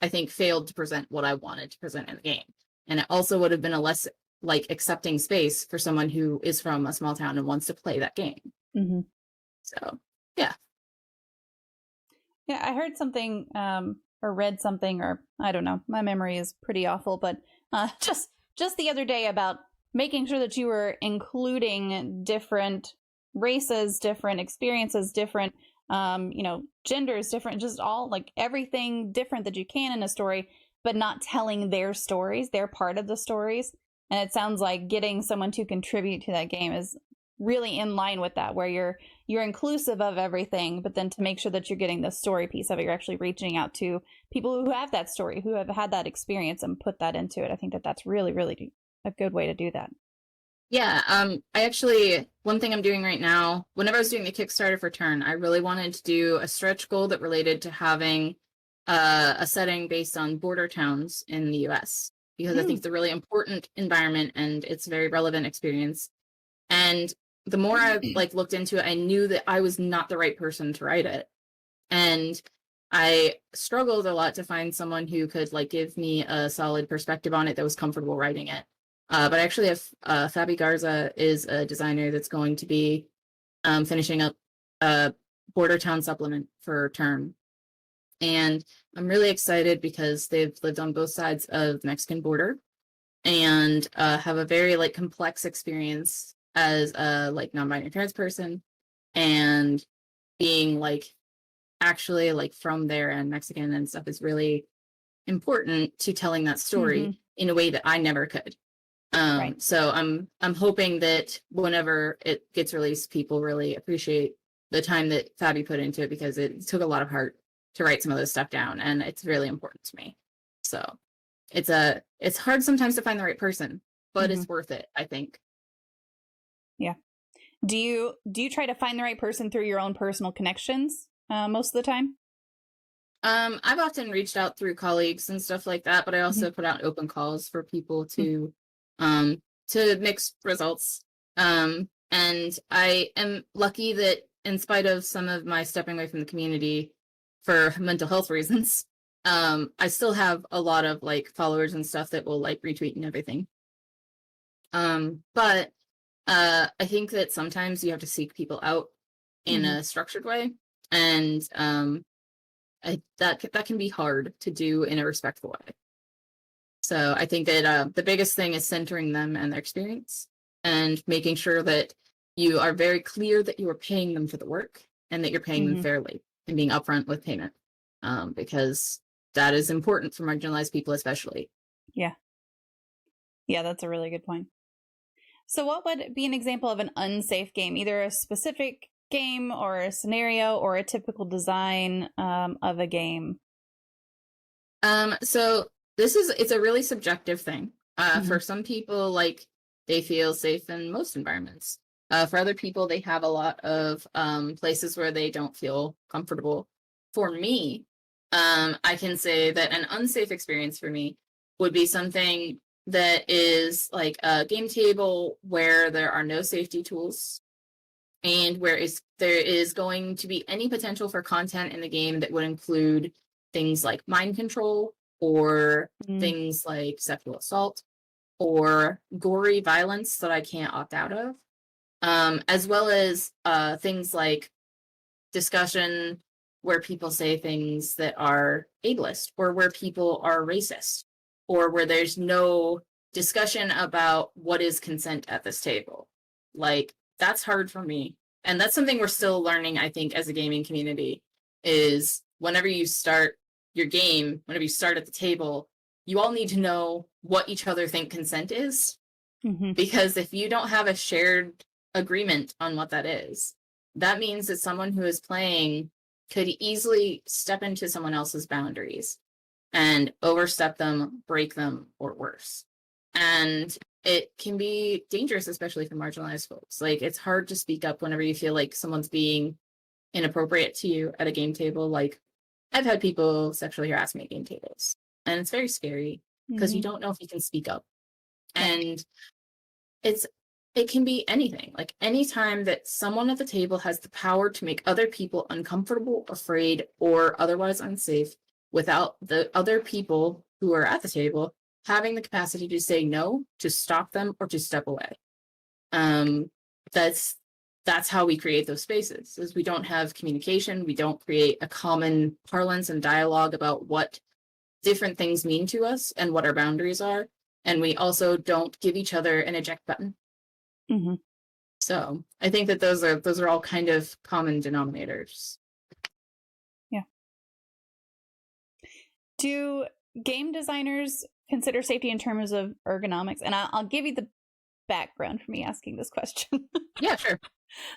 I think, failed to present what I wanted to present in the game. And it also would have been a less like accepting space for someone who is from a small town and wants to play that game. Mm-hmm. So, yeah. Yeah, I heard something or read something, or I don't know. My memory is pretty awful, but just the other day about making sure that you were including different races, different experiences, different genders, different, just all like everything different that you can in a story, but not telling their stories, their part of the stories. And it sounds like getting someone to contribute to that game is really in line with that, where you're inclusive of everything, but then to make sure that you're getting the story piece of it, you're actually reaching out to people who have that story, who have had that experience, and put that into it. I think that that's really, really a good way to do that. Yeah, I actually, one thing I'm doing right now, whenever I was doing the Kickstarter for Turn, I really wanted to do a stretch goal that related to having a setting based on border towns in the US, because I think it's a really important environment and it's a very relevant experience. And the more I like looked into it, I knew that I was not the right person to write it. And I struggled a lot to find someone who could like give me a solid perspective on it that was comfortable writing it. But I actually have Fabi Garza is a designer that's going to be finishing up a border town supplement for Turn. And I'm really excited because they've lived on both sides of the Mexican border and have a very like complex experience as a like non-binary trans person, and being like actually like from there and Mexican and stuff is really important to telling that story in a way that I never could. Right. So I'm hoping that whenever it gets released, people really appreciate the time that Fabi put into it, because it took a lot of heart to write some of this stuff down, and it's really important to me. So it's hard sometimes to find the right person, but it's worth it, I think. Yeah. Do you try to find the right person through your own personal connections most of the time? I've often reached out through colleagues and stuff like that, but I also put out open calls for people to mix results. And I am lucky that in spite of some of my stepping away from the community for mental health reasons, I still have a lot of like followers and stuff that will like retweet and everything. But I think that sometimes you have to seek people out in a structured way, and that can be hard to do in a respectful way. So I think that the biggest thing is centering them and their experience, and making sure that you are very clear that you are paying them for the work and that you're paying them fairly, and being upfront with payment, because that is important for marginalized people especially. Yeah, that's a really good point. So what would be an example of an unsafe game, either a specific game or a scenario or a typical design of a game? So it's a really subjective thing. For some people, like, they feel safe in most environments. For other people, they have a lot of places where they don't feel comfortable. For me, I can say that an unsafe experience for me would be something that is like a game table where there are no safety tools, and where there is going to be any potential for content in the game that would include things like mind control, or things like sexual assault, or gory violence that I can't opt out of, as well as things like discussion where people say things that are ableist, or where people are racist, or where there's no discussion about what is consent at this table. Like, that's hard for me. And that's something we're still learning, I think, as a gaming community, is whenever you start your game, whenever you start at the table, you all need to know what each other think consent is. Because if you don't have a shared agreement on what that is, that means that someone who is playing could easily step into someone else's boundaries. and overstep them, break them, or worse. And it can be dangerous, especially for marginalized folks. Like, it's hard to speak up whenever you feel like someone's being inappropriate to you at a game table. Like, I've had people sexually harass me at game tables, and it's very scary because you don't know if you can speak up. And it can be anything. Like, anytime that someone at the table has the power to make other people uncomfortable, afraid, or otherwise unsafe without the other people who are at the table having the capacity to say no, to stop them, or to step away. That's how we create those spaces. Is we don't have communication, we don't create a common parlance and dialogue about what different things mean to us and what our boundaries are, and we also don't give each other an eject button. So I think that those are all kind of common denominators. Yeah. Do game designers consider safety in terms of ergonomics? And I'll give you the background for me asking this question. Yeah, sure.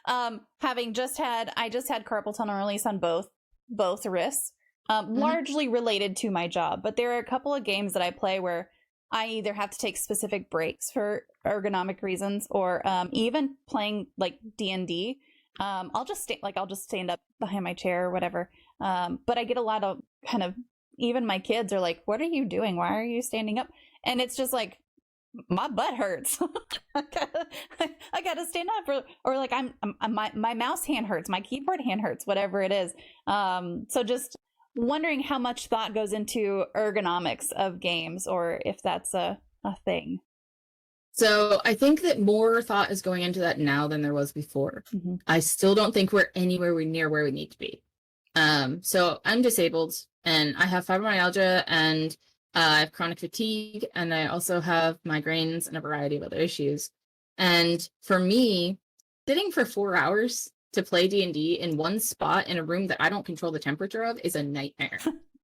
I just had carpal tunnel release on both wrists, largely related to my job. But there are a couple of games that I play where I either have to take specific breaks for ergonomic reasons, or even playing like D&D. I'll just stand up behind my chair or whatever. But I get a lot of kind of, even my kids are like, "What are you doing? Why are you standing up?" And it's just like, my butt hurts. I gotta stand up, or like my mouse hand hurts, my keyboard hand hurts, whatever it is. So just wondering how much thought goes into ergonomics of games, or if that's a thing. So I think that more thought is going into that now than there was before. I still don't think we're anywhere near where we need to be. So I'm disabled, and I have fibromyalgia, and I have chronic fatigue, and I also have migraines and a variety of other issues. And for me, sitting for 4 hours to play D&D in one spot in a room that I don't control the temperature of is a nightmare.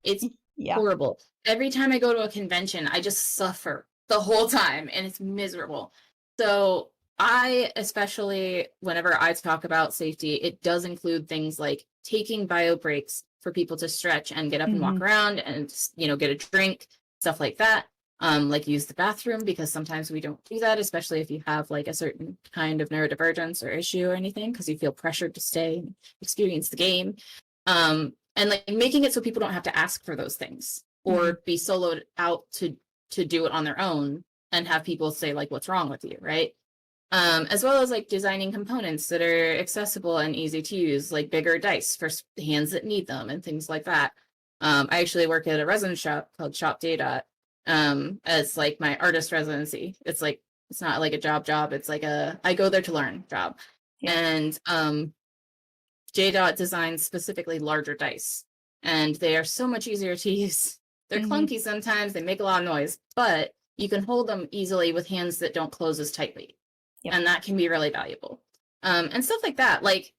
It's horrible. Every time I go to a convention, I just suffer the whole time, and it's miserable. So I, especially whenever I talk about safety, it does include things like taking bio breaks for people to stretch and get up and walk around and, get a drink, stuff like that. Like use the bathroom, because sometimes we don't do that, especially if you have like a certain kind of neurodivergence or issue or anything, because you feel pressured to stay and experience the game. And like making it so people don't have to ask for those things or be soloed out to do it on their own and have people say like, "What's wrong with you?" Right? As well as like designing components that are accessible and easy to use, like bigger dice for hands that need them and things like that. I actually work at a resin shop called Shop Data, as like my artist residency. It's like, it's not like a job. It's like I go there to learn job. And JDOT designs specifically larger dice, and they are so much easier to use. They're clunky sometimes, they make a lot of noise, but you can hold them easily with hands that don't close as tightly. And that can be really valuable. And stuff like that. Like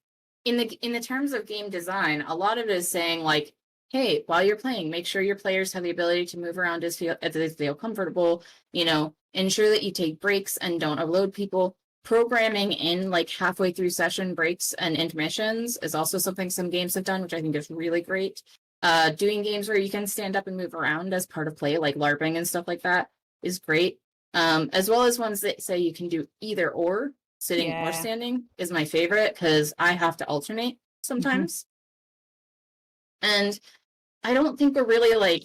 in the terms of game design, a lot of it is saying like, hey, while you're playing, make sure your players have the ability to move around as they feel comfortable. Ensure that you take breaks and don't overload people. Programming in like halfway through session breaks and intermissions is also something some games have done, which I think is really great. Doing games where you can stand up and move around as part of play, like LARPing and stuff like that, is great. As well as ones that say you can do either or, sitting or standing, is my favorite, because I have to alternate sometimes. And I don't think we're really like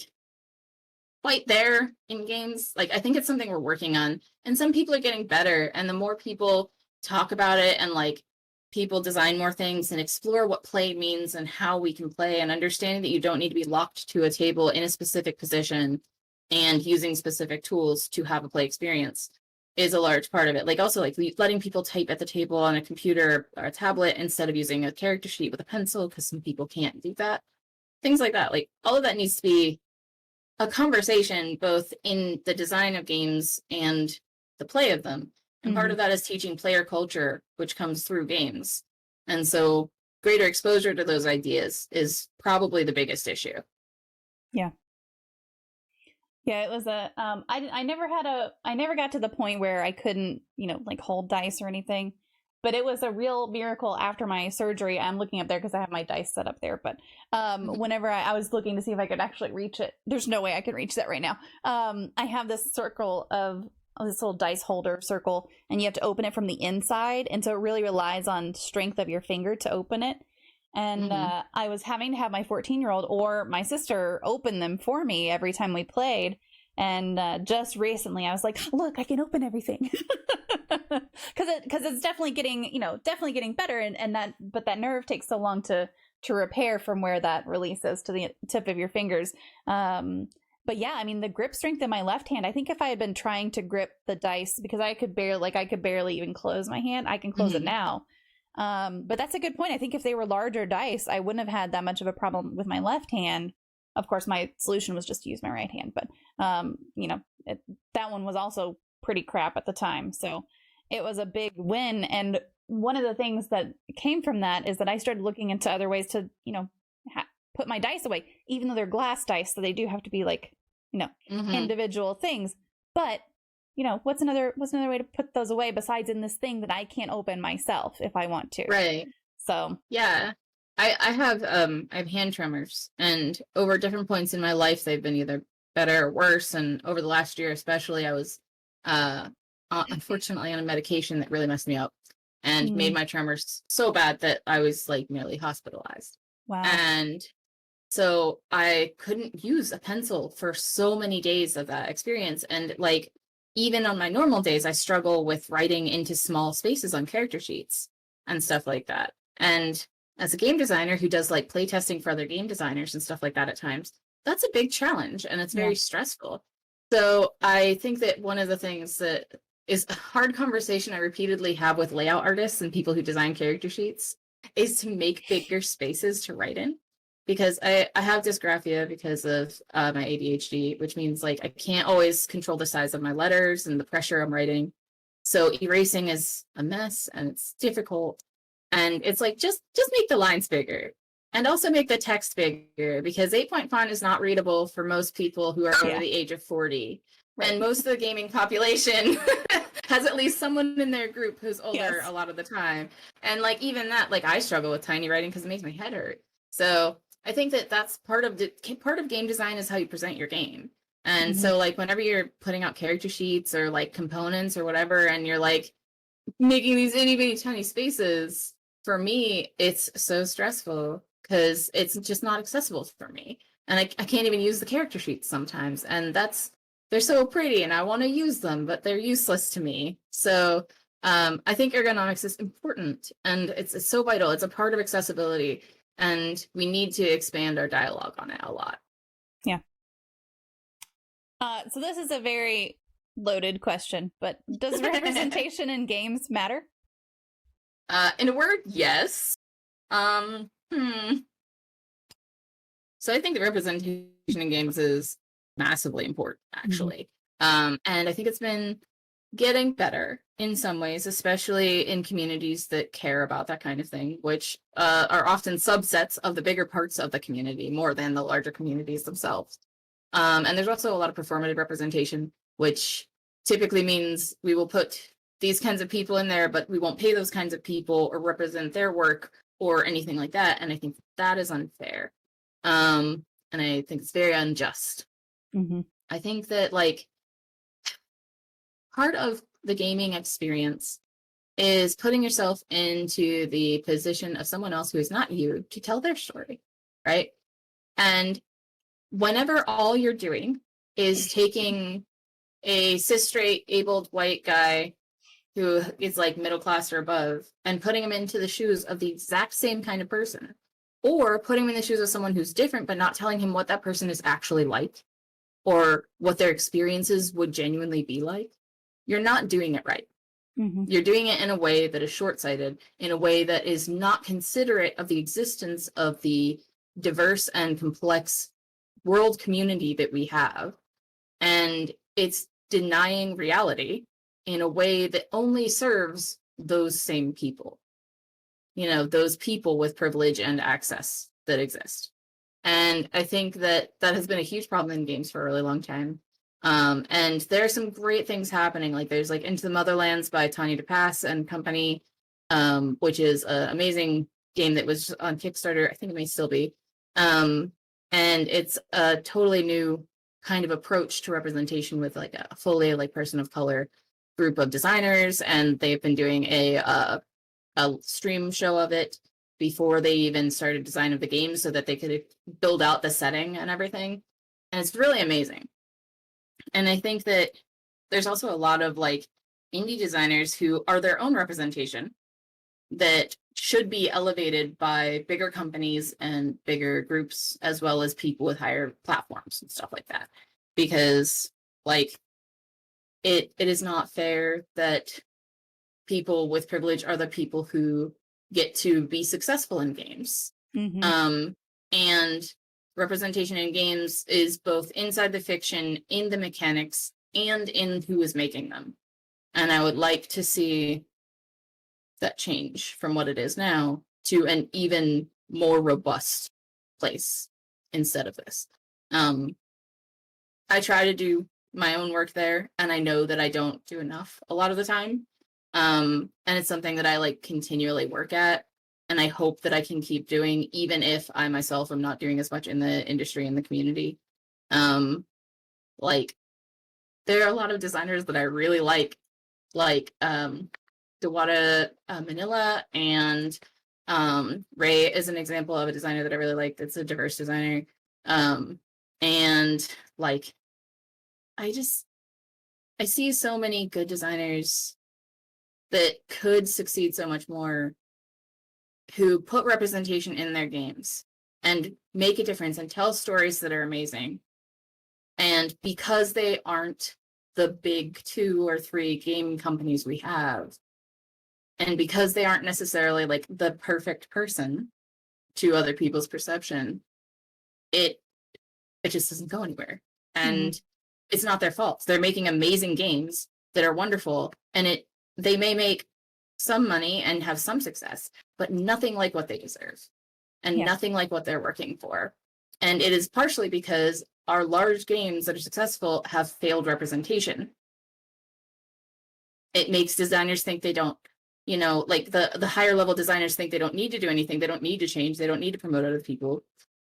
quite there in games. Like, I think it's something we're working on, and some people are getting better, and the more people talk about it and like people design more things and explore what play means and how we can play, and understanding that you don't need to be locked to a table in a specific position and using specific tools to have a play experience is a large part of it. Like also like letting people type at the table on a computer or a tablet instead of using a character sheet with a pencil, because some people can't do that. Things like that. Like all of that needs to be a conversation both in the design of games and the play of them. And part of that is teaching player culture, which comes through games. And so greater exposure to those ideas is probably the biggest issue. Yeah. Yeah, it was I never got to the point where I couldn't, like hold dice or anything. but it was a real miracle after my surgery. I'm looking up there because I have my dice set up there. But whenever I was looking to see if I could actually reach it, there's no way I can reach that right now. I have this circle of this little dice holder circle, and you have to open it from the inside. And so it really relies on strength of your finger to open it. And I was having to have my 14-year-old or my sister open them for me every time we played. And just recently I was like, look, I can open everything. Because it's definitely getting better. But that nerve takes so long to repair from where that releases to the tip of your fingers. But yeah, I mean, the grip strength in my left hand, I think if I had been trying to grip the dice, because I could barely even close my hand, I can close it now. But that's a good point. I think if they were larger dice, I wouldn't have had that much of a problem with my left hand. Of course, my solution was just to use my right hand, but that one was also pretty crap at the time. So it was a big win. And one of the things that came from that is that I started looking into other ways to, put my dice away, even though they're glass dice. So they do have to be like, individual things. But, what's another way to put those away besides in this thing that I can't open myself if I want to? Right. So, yeah. I have hand tremors, and over different points in my life, they've been either better or worse. And over the last year, especially, I was unfortunately on a medication that really messed me up and made my tremors so bad that I was like nearly hospitalized. Wow. And so I couldn't use a pencil for so many days of that experience. And like, even on my normal days, I struggle with writing into small spaces on character sheets and stuff like that. And as a game designer who does like play testing for other game designers and stuff like that at times, that's a big challenge, and it's very stressful. So I think that one of the things that is a hard conversation I repeatedly have with layout artists and people who design character sheets is to make bigger spaces to write in. Because I have dysgraphia because of my ADHD, which means like I can't always control the size of my letters and the pressure I'm writing. So erasing is a mess and it's difficult. And it's like, just make the lines bigger, and also make the text bigger, because 8-point font is not readable for most people who are over the age of 40. Right. And most of the gaming population has at least someone in their group who's older a lot of the time. And like, even that, like I struggle with tiny writing because it makes my head hurt. So I think that that's part of game design is how you present your game. And so like whenever you're putting out character sheets or like components or whatever, and you're like making these itty bitty tiny spaces, for me, it's so stressful because it's just not accessible for me. And I can't even use the character sheets sometimes. And they're so pretty and I want to use them, but they're useless to me. So I think ergonomics is important, and it's so vital. It's a part of accessibility, and we need to expand our dialogue on it a lot. Yeah. So this is a very loaded question, but does representation in games matter? In a word, yes. So I think the representation in games is massively important, actually. And I think it's been getting better in some ways, especially in communities that care about that kind of thing, which are often subsets of the bigger parts of the community more than the larger communities themselves. And there's also a lot of performative representation, which typically means we will put these kinds of people in there, but we won't pay those kinds of people or represent their work or anything like that. And I think that is unfair. And I think it's very unjust. I think that like part of the gaming experience is putting yourself into the position of someone else who is not you to tell their story, right? And whenever all you're doing is taking a cis straight abled white guy who is like middle class or above and putting him into the shoes of the exact same kind of person, or putting him in the shoes of someone who's different but not telling him what that person is actually like or what their experiences would genuinely be like, you're not doing it right. You're doing it in a way that is short-sighted, in a way that is not considerate of the existence of the diverse and complex world community that we have. And it's denying reality in a way that only serves those same people, those people with privilege and access that exist. And I think that has been a huge problem in games for a really long time. And there are some great things happening. Like there's like Into the Motherlands by Tanya DePass and company. which is an amazing game that was on Kickstarter. I think it may still be. And it's a totally new kind of approach to representation with like a fully like person of color group of designers, and they've been doing a stream show of it before they even started design of the game so that they could build out the setting and everything. And it's really amazing. And I think that there's also a lot of like indie designers who are their own representation that should be elevated by bigger companies and bigger groups, as well as people with higher platforms and stuff like that. Because like it is not fair that people with privilege are the people who get to be successful in games. And representation in games is both inside the fiction, in the mechanics, and in who is making them. And I would like to see that change from what it is now to an even more robust place instead of this. I try to do my own work there, and I know that I don't do enough a lot of the time. And it's something that I like continually work at, and I hope that I can keep doing, even if I myself am not doing as much in the industry and the community. Like there are a lot of designers that I really like Dewada Manila, and Ray is an example of a designer that I really like that's a diverse designer. And like I see so many good designers that could succeed so much more, who put representation in their games and make a difference and tell stories that are amazing. And because they aren't the big 2 or 3 game companies we have, and because they aren't necessarily like the perfect person to other people's perception, it just doesn't go anywhere. And it's not their fault. They're making amazing games that are wonderful, and they may make some money and have some success, but nothing like what they deserve, and nothing like what they're working for. And it is partially because our large games that are successful have failed representation. It makes designers think they don't, like the higher level designers think they don't need to do anything. They don't need to change. They don't need to promote other people.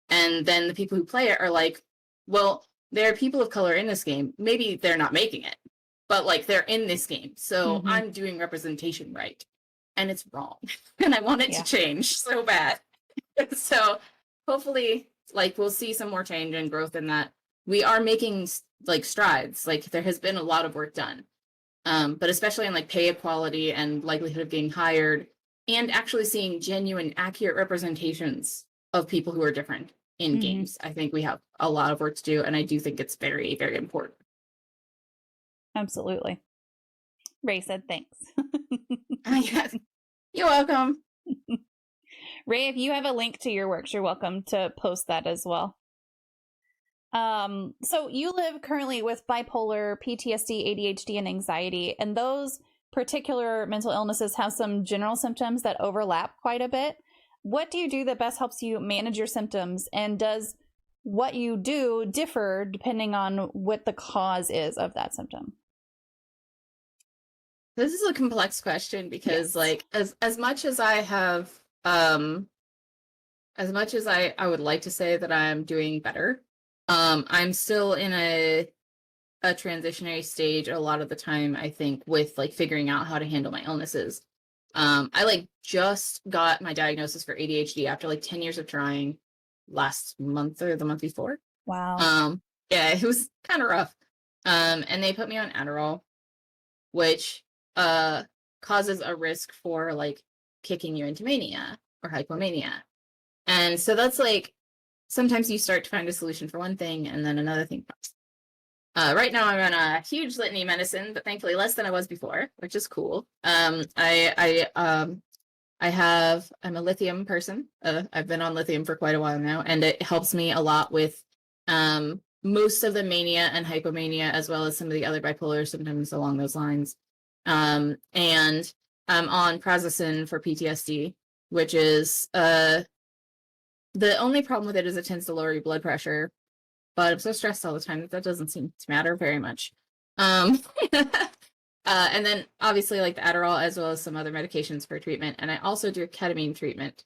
And then the people who play it are like, well, there are people of color in this game. Maybe they're not making it, but like they're in this game. So I'm doing representation right. And it's wrong. And I want it to change so bad. So hopefully like we'll see some more change and growth in that. We are making like strides. Like there has been a lot of work done. But especially in like pay equality and likelihood of getting hired, and actually seeing genuine, accurate representations of people who are different in games. I think we have a lot of work to do, and I do think it's very, very important. Absolutely. Ray said thanks. Yes. You're welcome. Ray, if you have a link to your works, you're welcome to post that as well. So you live currently with bipolar, PTSD, ADHD, and anxiety, and those particular mental illnesses have some general symptoms that overlap quite a bit. What do you do that best helps you manage your symptoms, and does what you do differ depending on what the cause is of that symptom? This is a complex question because like as much as I have as much as I would like to say that I'm doing better, I'm still in a transitionary stage a lot of the time, I think, with like figuring out how to handle my illnesses. I like just got my diagnosis for ADHD after like 10 years of trying last month or the month before. Wow. Yeah, it was kind of rough. And they put me on Adderall, which causes a risk for like kicking you into mania or hypomania. And so that's like, sometimes you start to find a solution for one thing and then another thing comes. Right now I'm on a huge litany medicine, but thankfully less than I was before, which is cool. I'm a lithium person. I've been on lithium for quite a while now, and it helps me a lot with most of the mania and hypomania, as well as some of the other bipolar symptoms along those lines. And I'm on prazosin for PTSD, which is the only problem with it is it tends to lower your blood pressure, but I'm so stressed all the time that doesn't seem to matter very much. And then obviously like the Adderall as well as some other medications for treatment. And I also do a ketamine treatment,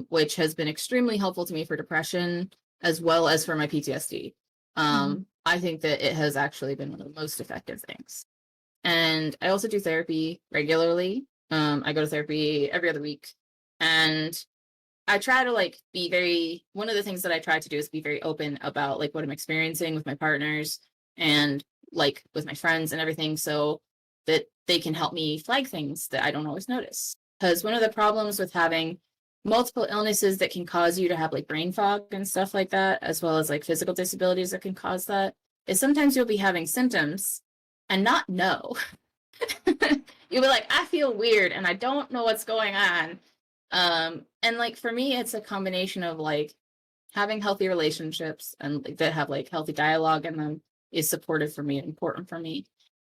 which has been extremely helpful to me for depression as well as for my PTSD. I think that it has actually been one of the most effective things. And I also do therapy regularly. I go to therapy every other week. And I try to like one of the things that I try to do is be very open about like what I'm experiencing with my partners and like with my friends and everything, so that they can help me flag things that I don't always notice. Because one of the problems with having multiple illnesses that can cause you to have like brain fog and stuff like that, as well as like physical disabilities that can cause that, is sometimes you'll be having symptoms and not know. You'll be like, I feel weird and I don't know what's going on. And like for me, it's a combination of like having healthy relationships and like, that have like healthy dialogue in them is supportive for me and important for me.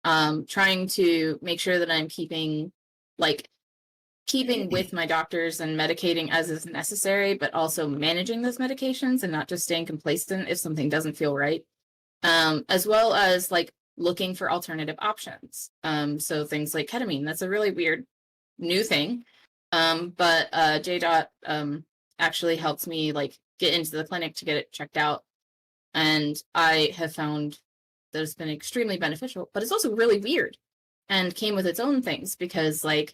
Trying to make sure that I'm keeping with my doctors and medicating as is necessary, but also managing those medications and not just staying complacent if something doesn't feel right. As well as like looking for alternative options. So things like ketamine, that's a really weird new thing. But J. Actually helped me like get into the clinic to get it checked out. And I have found that it's been extremely beneficial, but it's also really weird and came with its own things because like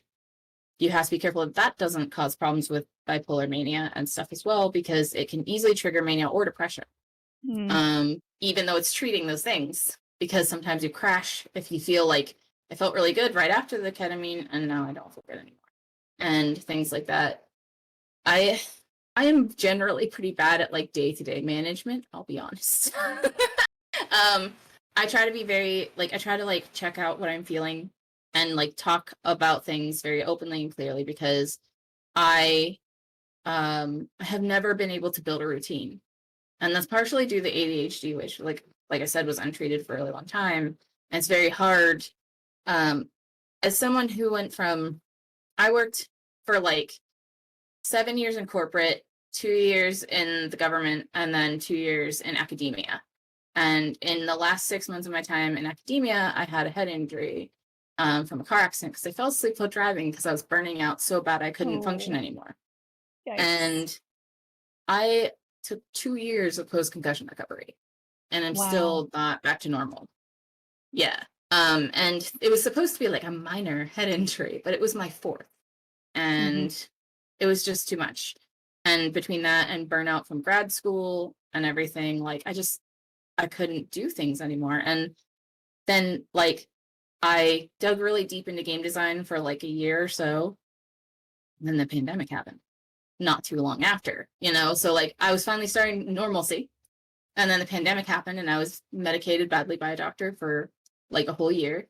you have to be careful that doesn't cause problems with bipolar mania and stuff as well, because it can easily trigger mania or depression. Even though it's treating those things, because sometimes you crash if you feel like I felt really good right after the ketamine and now I don't feel good anymore and things like that. I am generally pretty bad at like day-to-day management, I'll be honest. I try to be I try to like check out what I'm feeling and like talk about things very openly and clearly, because I have never been able to build a routine. And that's partially due to the ADHD, which like I said, was untreated for a really long time. And it's very hard. As someone who I worked for like 7 years in corporate, 2 years in the government, and then 2 years in academia. And in the last 6 months of my time in academia, I had a head injury from a car accident because I fell asleep while driving because I was burning out so bad I couldn't function anymore. Yikes. And I took 2 years of post-concussion recovery, and I'm still not back to normal. Yeah. And it was supposed to be like a minor head injury, but it was my fourth. And it was just too much. And between that and burnout from grad school and everything, like I couldn't do things anymore. And then like I dug really deep into game design for like a year or so. And then the pandemic happened not too long after, so like I was finally starting normalcy. And then the pandemic happened and I was medicated badly by a doctor for like a whole year.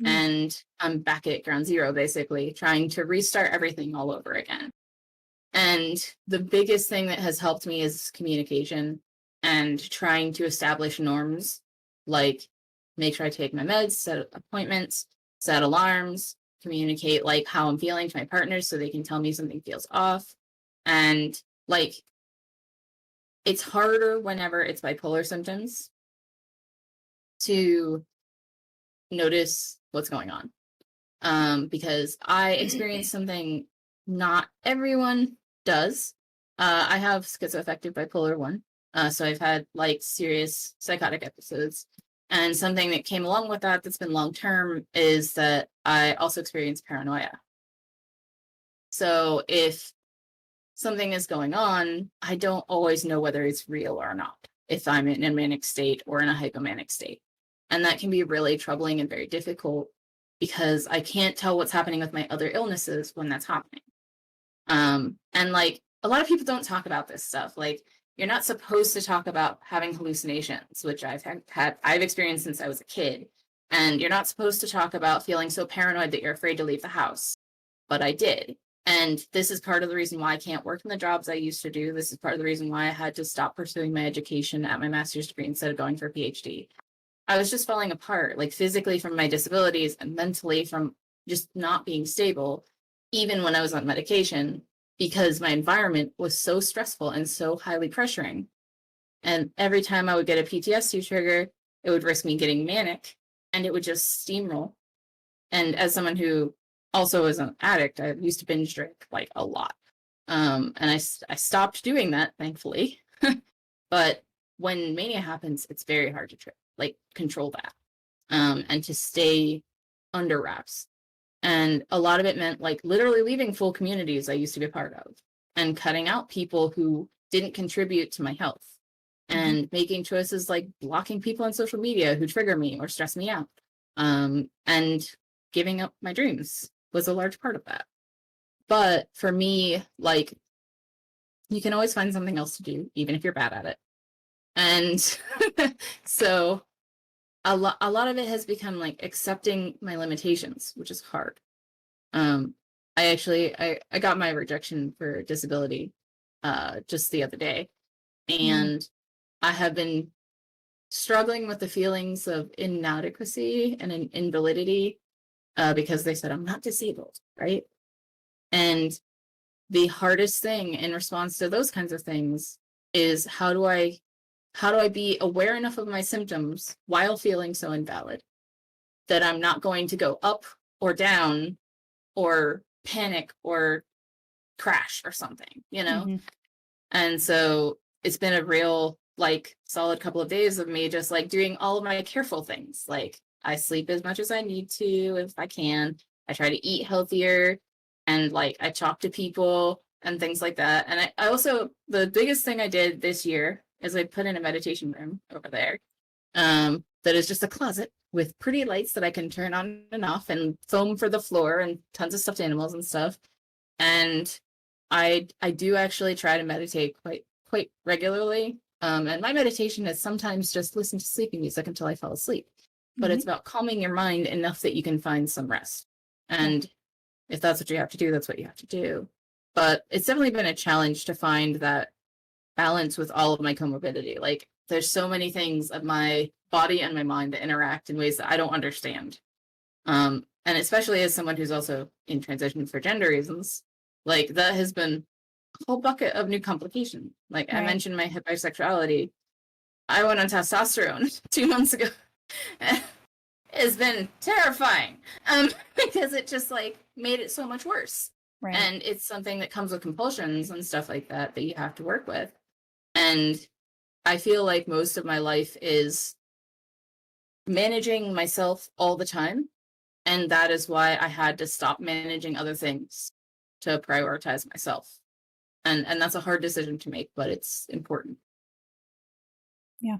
And I'm back at ground zero, basically, trying to restart everything all over again. And the biggest thing that has helped me is communication and trying to establish norms, like make sure I take my meds, set appointments, set alarms, communicate like how I'm feeling to my partners so they can tell me something feels off. And like, it's harder whenever it's bipolar symptoms to notice what's going on. Because I experienced something not everyone does. I have schizoaffective bipolar 1. So I've had like serious psychotic episodes. And something that came along with that that's been long-term is that I also experience paranoia. So if something is going on, I don't always know whether it's real or not, if I'm in a manic state or in a hypomanic state. And that can be really troubling and very difficult because I can't tell what's happening with my other illnesses when that's happening. And like a lot of people don't talk about this stuff. Like you're not supposed to talk about having hallucinations, which I've experienced since I was a kid. And you're not supposed to talk about feeling so paranoid that you're afraid to leave the house. But I did. And this is part of the reason why I can't work in the jobs I used to do. This is part of the reason why I had to stop pursuing my education at my master's degree instead of going for a PhD. I was just falling apart, like physically from my disabilities and mentally from just not being stable, even when I was on medication, because my environment was so stressful and so highly pressuring. And every time I would get a PTSD trigger, it would risk me getting manic and it would just steamroll. And as someone who also is an addict, I used to binge drink like a lot. And I stopped doing that, thankfully. But when mania happens, it's very hard to like control that, and to stay under wraps. And a lot of it meant like literally leaving full communities I used to be part of and cutting out people who didn't contribute to my health, and making choices like blocking people on social media who trigger me or stress me out. And giving up my dreams was a large part of that. But for me, like, you can always find something else to do, even if you're bad at it. And so a lot of it has become like accepting my limitations, which is hard. I got my rejection for disability just the other day, and I have been struggling with the feelings of inadequacy and invalidity because they said I'm not disabled, right? And the hardest thing in response to those kinds of things is how do I be aware enough of my symptoms while feeling so invalid that I'm not going to go up or down or panic or crash or something, you know? And so it's been a real like solid couple of days of me just like doing all of my careful things. Like I sleep as much as I need to if I can. I try to eat healthier, and like I talk to people and things like that. And I also, the biggest thing I did this year is I put in a meditation room over there that is just a closet with pretty lights that I can turn on and off, and foam for the floor, and tons of stuffed animals and stuff. And I do actually try to meditate quite regularly. And my meditation is sometimes just listen to sleeping music until I fall asleep. But it's about calming your mind enough that you can find some rest. And if that's what you have to do, that's what you have to do. But it's definitely been a challenge to find that balance with all of my comorbidity. Like there's so many things of my body and my mind that interact in ways that I don't understand. And especially as someone who's also in transition for gender reasons, like that has been a whole bucket of new complication. Like I mentioned my bisexuality. I went on testosterone 2 months ago. It's been terrifying because it just like made it so much worse. And it's something that comes with compulsions and stuff like that that you have to work with. And I feel like most of my life is managing myself all the time. And that is why I had to stop managing other things to prioritize myself. And that's a hard decision to make, but it's important. Yeah.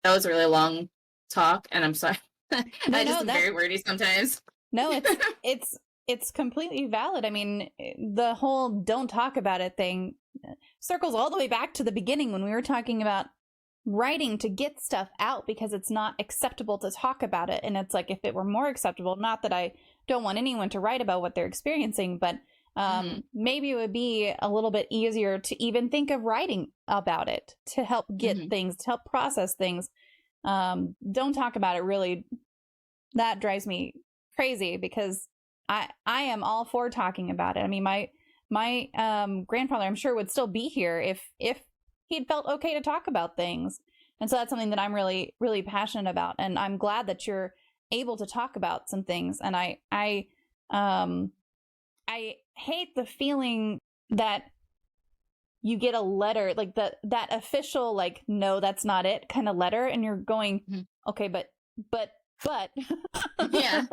That was a really long talk, and I'm sorry. I just am very wordy sometimes. No, it's completely valid. I mean, the whole don't talk about it thing circles all the way back to the beginning when we were talking about writing to get stuff out because it's not acceptable to talk about it. And it's like, if it were more acceptable, not that I don't want anyone to write about what they're experiencing, but maybe it would be a little bit easier to even think of writing about it to help get things, to help process things. Don't talk about it, really. That drives me crazy because I am all for talking about it. I mean, my grandfather, I'm sure, would still be here if he'd felt okay to talk about things. And so that's something that I'm really, really passionate about. And I'm glad that you're able to talk about some things. And I hate the feeling that you get a letter, like that official, like, no, that's not it kind of letter. And you're going, okay, but yeah.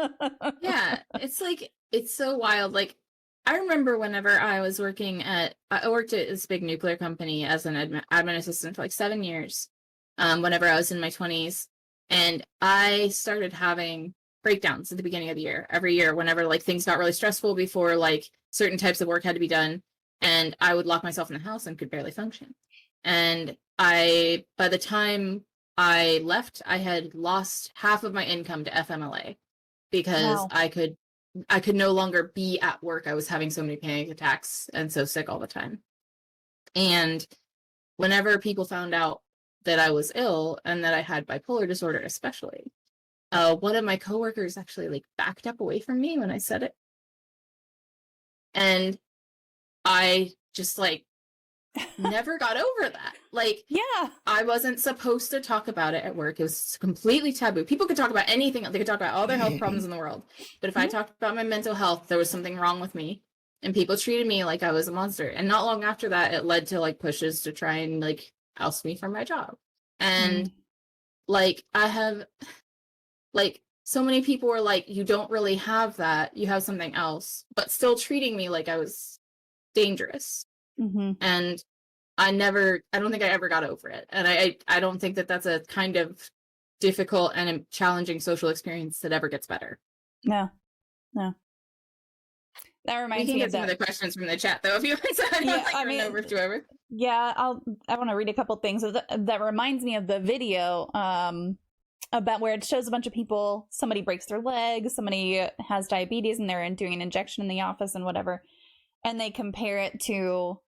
It's like, it's so wild. Like, I remember whenever I worked at this big nuclear company as an admin assistant for like 7 years, whenever I was in my 20s, and I started having breakdowns at the beginning of the year, every year, whenever like things got really stressful before like certain types of work had to be done, and I would lock myself in the house and could barely function. And by the time I left, I had lost half of my income to FMLA because I could no longer be at work. I was having so many panic attacks and so sick all the time. And whenever people found out that I was ill and that I had bipolar disorder, especially, one of my coworkers actually like backed up away from me when I said it. And I just like never got over that. Like, Yeah. I wasn't supposed to talk about it at work. It was completely taboo. People could talk about anything. They could talk about all their health problems in the world. But if I talked about my mental health, there was something wrong with me. And people treated me like I was a monster. And not long after that, it led to like pushes to try and like oust me from my job. And like, I have like, so many people were like, you don't really have that. You have something else, but still treating me like I was dangerous. And I don't think I ever got over it. And I don't think that that's a kind of difficult and challenging social experience that ever gets better. No. That reminds me of some of the questions from the chat, though, if you want to. Yeah, I mean, over to whoever. Yeah, I want to read a couple things. That reminds me of the video about where it shows a bunch of people. Somebody breaks their leg, somebody has diabetes, and they're doing an injection in the office and whatever. And they compare it to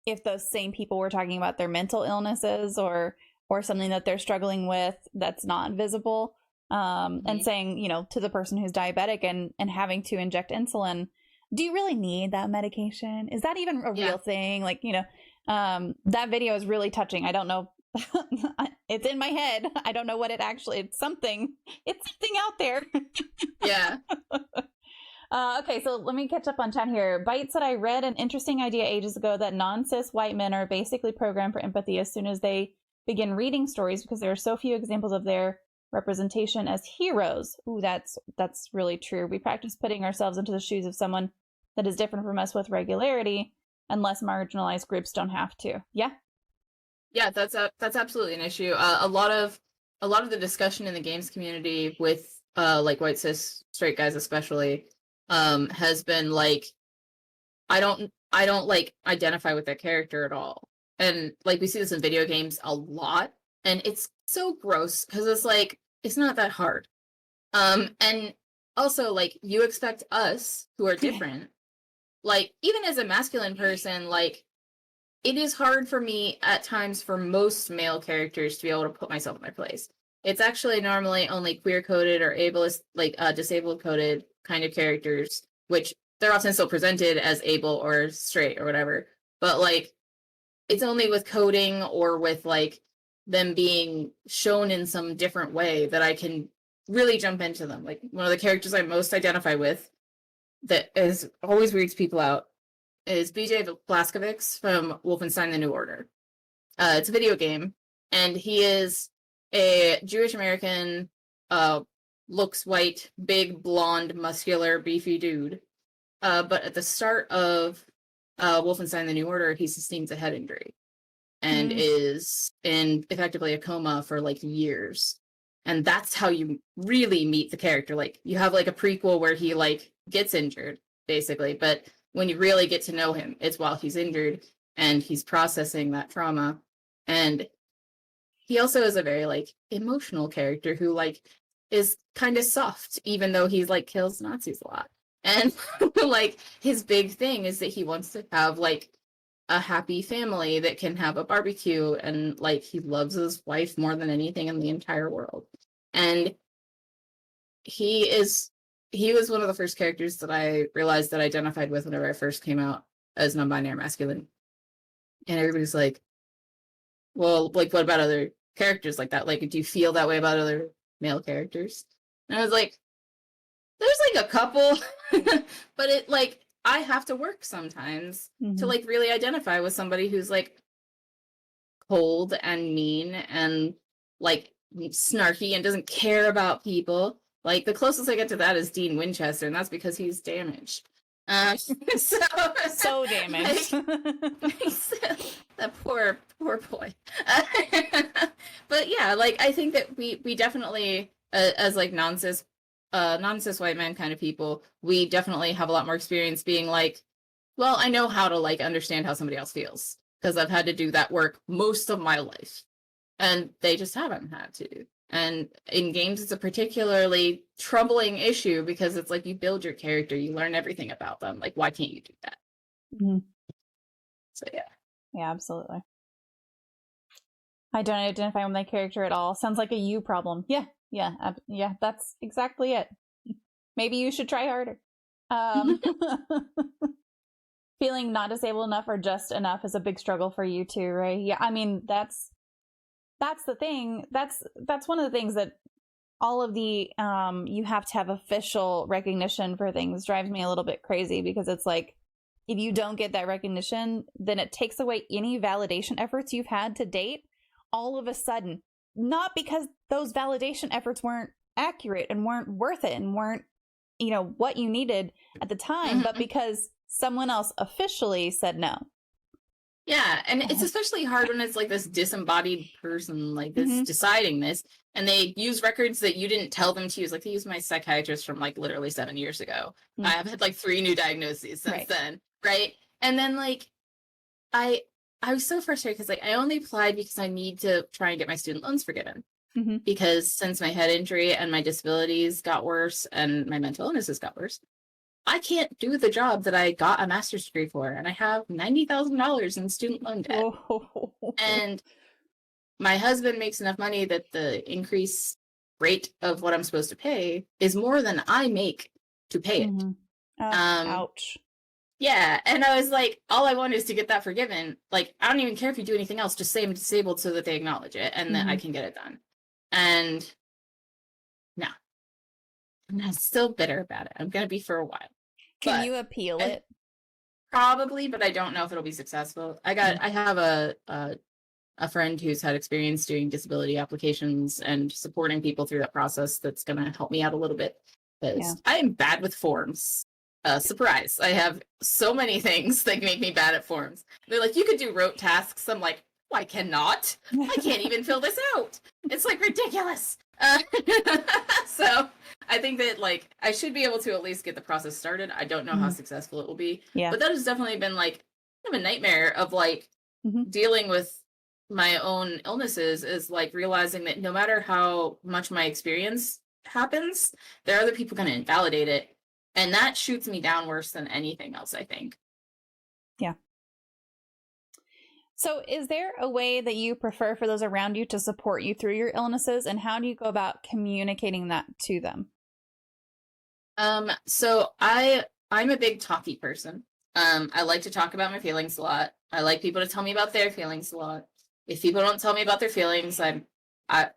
if those same people were talking about their mental illnesses or something that they're struggling with that's not visible, and saying, you know, to the person who's diabetic and having to inject insulin, do you really need that medication? Is that even a real thing? Like, you know, that video is really touching. I don't know. It's in my head. I don't know what it actually, it's something out there. Yeah. Okay, so let me catch up on chat here. Bite said, I read an interesting idea ages ago that non-cis white men are basically programmed for empathy as soon as they begin reading stories because there are so few examples of their representation as heroes. Ooh, that's really true. We practice putting ourselves into the shoes of someone that is different from us with regularity, and less marginalized groups don't have to. Yeah. Yeah, that's absolutely an issue. A lot of the discussion in the games community with like white cis straight guys especially has been like, I don't like identify with that character at all. And like we see this in video games a lot, and it's so gross because it's like, it's not that hard. And also like, you expect us who are different, like even as a masculine person, like it is hard for me at times for most male characters to be able to put myself in their place. It's actually normally only queer coded or ableist, like disabled coded kind of characters, which they're often still presented as able or straight or whatever. But like, it's only with coding or with like them being shown in some different way that I can really jump into them. Like one of the characters I most identify with that is always weirds people out is BJ Blazkowicz from Wolfenstein: The New Order. It's a video game, and he is a Jewish American, looks white, big, blonde, muscular, beefy dude. But at the start of Wolfenstein: The New Order, he sustains a head injury and is in effectively a coma for like years. And that's how you really meet the character. Like you have like a prequel where he like gets injured, basically, but when you really get to know him, it's while he's injured and he's processing that trauma. And he also is a very like emotional character who like is kind of soft, even though he's like kills Nazis a lot. And like his big thing is that he wants to have like a happy family that can have a barbecue, and like he loves his wife more than anything in the entire world. And he was one of the first characters that I realized that I identified with whenever I first came out as non-binary masculine. And everybody's like, well, like, what about other characters like that? Like, do you feel that way about other male characters? And I was like, there's like a couple, but it like, I have to work sometimes to like really identify with somebody who's like cold and mean and like snarky and doesn't care about people. Like the closest I get to that is Dean Winchester, and that's because he's damaged. So damaged. That poor boy. But yeah, like I think that we definitely, as like non-cis white men kind of people, we definitely have a lot more experience being like, well, I know how to like understand how somebody else feels because I've had to do that work most of my life, and they just haven't had to. And in games, it's a particularly troubling issue because it's like you build your character, you learn everything about them. Like, why can't you do that? So, yeah. Yeah, absolutely. I don't identify with my character at all. Sounds like a you problem. Yeah, that's exactly it. Maybe you should try harder. feeling not disabled enough or just enough is a big struggle for you too, right? Yeah, I mean, that's the thing. That's one of the things that all of the you have to have official recognition for things drives me a little bit crazy, because it's like, if you don't get that recognition, then it takes away any validation efforts you've had to date all of a sudden. Not because those validation efforts weren't accurate and weren't worth it and weren't, you know, what you needed at the time, but because someone else officially said no. Yeah, and it's especially hard when it's like this disembodied person, like this deciding this, and they use records that you didn't tell them to use. Like, they used my psychiatrist from like literally 7 years ago. I have had like 3 new diagnoses since then, right? And then like I was so frustrated because like I only applied because I need to try and get my student loans forgiven. Because since my head injury and my disabilities got worse and my mental illnesses got worse, I can't do the job that I got a master's degree for, and I have $90,000 in student loan debt. And my husband makes enough money that the increase rate of what I'm supposed to pay is more than I make to pay it. Ouch. Yeah, and I was like, all I want is to get that forgiven. Like, I don't even care if you do anything else, just say I'm disabled so that they acknowledge it and that I can get it done. And no. I'm still bitter about it. I'm going to be for a while. Can you appeal it? Probably, but I don't know if it'll be successful. I have a friend who's had experience doing disability applications and supporting people through that process that's going to help me out a little bit. Because I am bad with forms. Surprise. I have so many things that make me bad at forms. They're like, you could do rote tasks. I'm like, I cannot. I can't even fill this out. It's like ridiculous. So I think that like I should be able to at least get the process started. I don't know how successful it will be. But that has definitely been like kind of a nightmare of like dealing with my own illnesses, is like realizing that no matter how much my experience happens, there are other people going to invalidate it. And that shoots me down worse than anything else, I think. Yeah. So is there a way that you prefer for those around you to support you through your illnesses, and how do you go about communicating that to them? So I'm a big talky person. I like to talk about my feelings a lot. I like people to tell me about their feelings a lot. If people don't tell me about their feelings,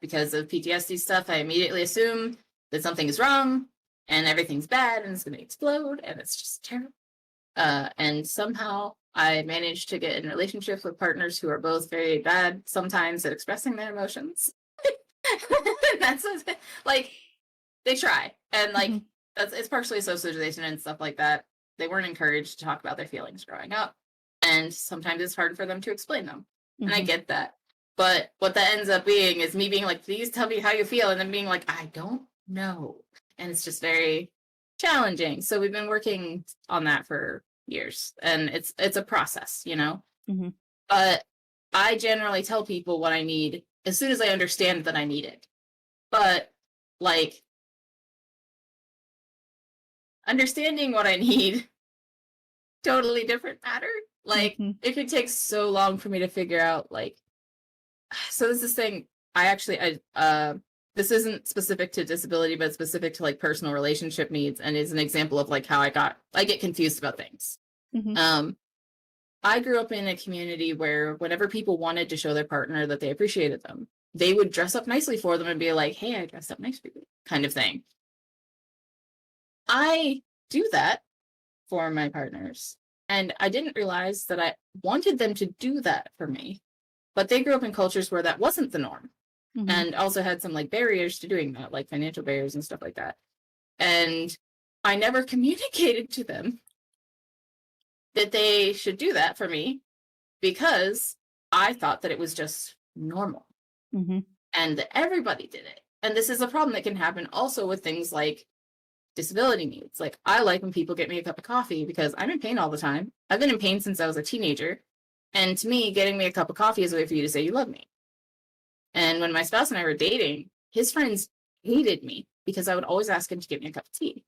because of PTSD stuff, I immediately assume that something is wrong and everything's bad and it's going to explode and it's just terrible. And somehow I managed to get in relationships with partners who are both very bad sometimes at expressing their emotions. That's like, they try. And like, it's partially socialization and stuff like that. They weren't encouraged to talk about their feelings growing up. And sometimes it's hard for them to explain them. And I get that. But what that ends up being is me being like, please tell me how you feel. And then being like, I don't know. And it's just very challenging. So we've been working on that for years, and it's a process, you know. But I generally tell people what I need as soon as I understand that I need it. But like, understanding what I need, totally different matter. Like, it could take so long for me to figure out, like, so this is thing this isn't specific to disability, but specific to like personal relationship needs, and is an example of like how I get confused about things. I grew up in a community where whenever people wanted to show their partner that they appreciated them, they would dress up nicely for them and be like, hey, I dressed up nice for you, kind of thing. I do that for my partners, and I didn't realize that I wanted them to do that for me. But they grew up in cultures where that wasn't the norm. And also had some like barriers to doing that, like financial barriers and stuff like that. And I never communicated to them that they should do that for me, because I thought that it was just normal and that everybody did it. And this is a problem that can happen also with things like disability needs. Like, I like when people get me a cup of coffee because I'm in pain all the time. I've been in pain since I was a teenager. And to me, getting me a cup of coffee is a way for you to say you love me. And when my spouse and I were dating, his friends hated me because I would always ask him to get me a cup of tea.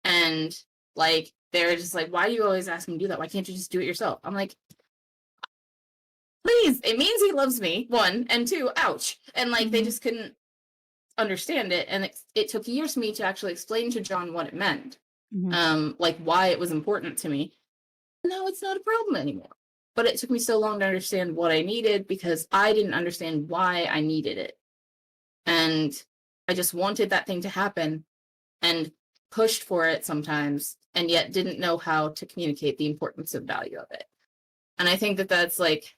And like, they were just like, why do you always ask him to do that? Why can't you just do it yourself? I'm like, please, it means he loves me, 1, and 2, ouch. And like, they just couldn't understand it. And it took years for me to actually explain to John what it meant, like why it was important to me. now it's not a problem anymore. But it took me so long to understand what I needed because I didn't understand why I needed it. And I just wanted that thing to happen and pushed for it sometimes, and yet didn't know how to communicate the importance and value of it. And I think that that's like,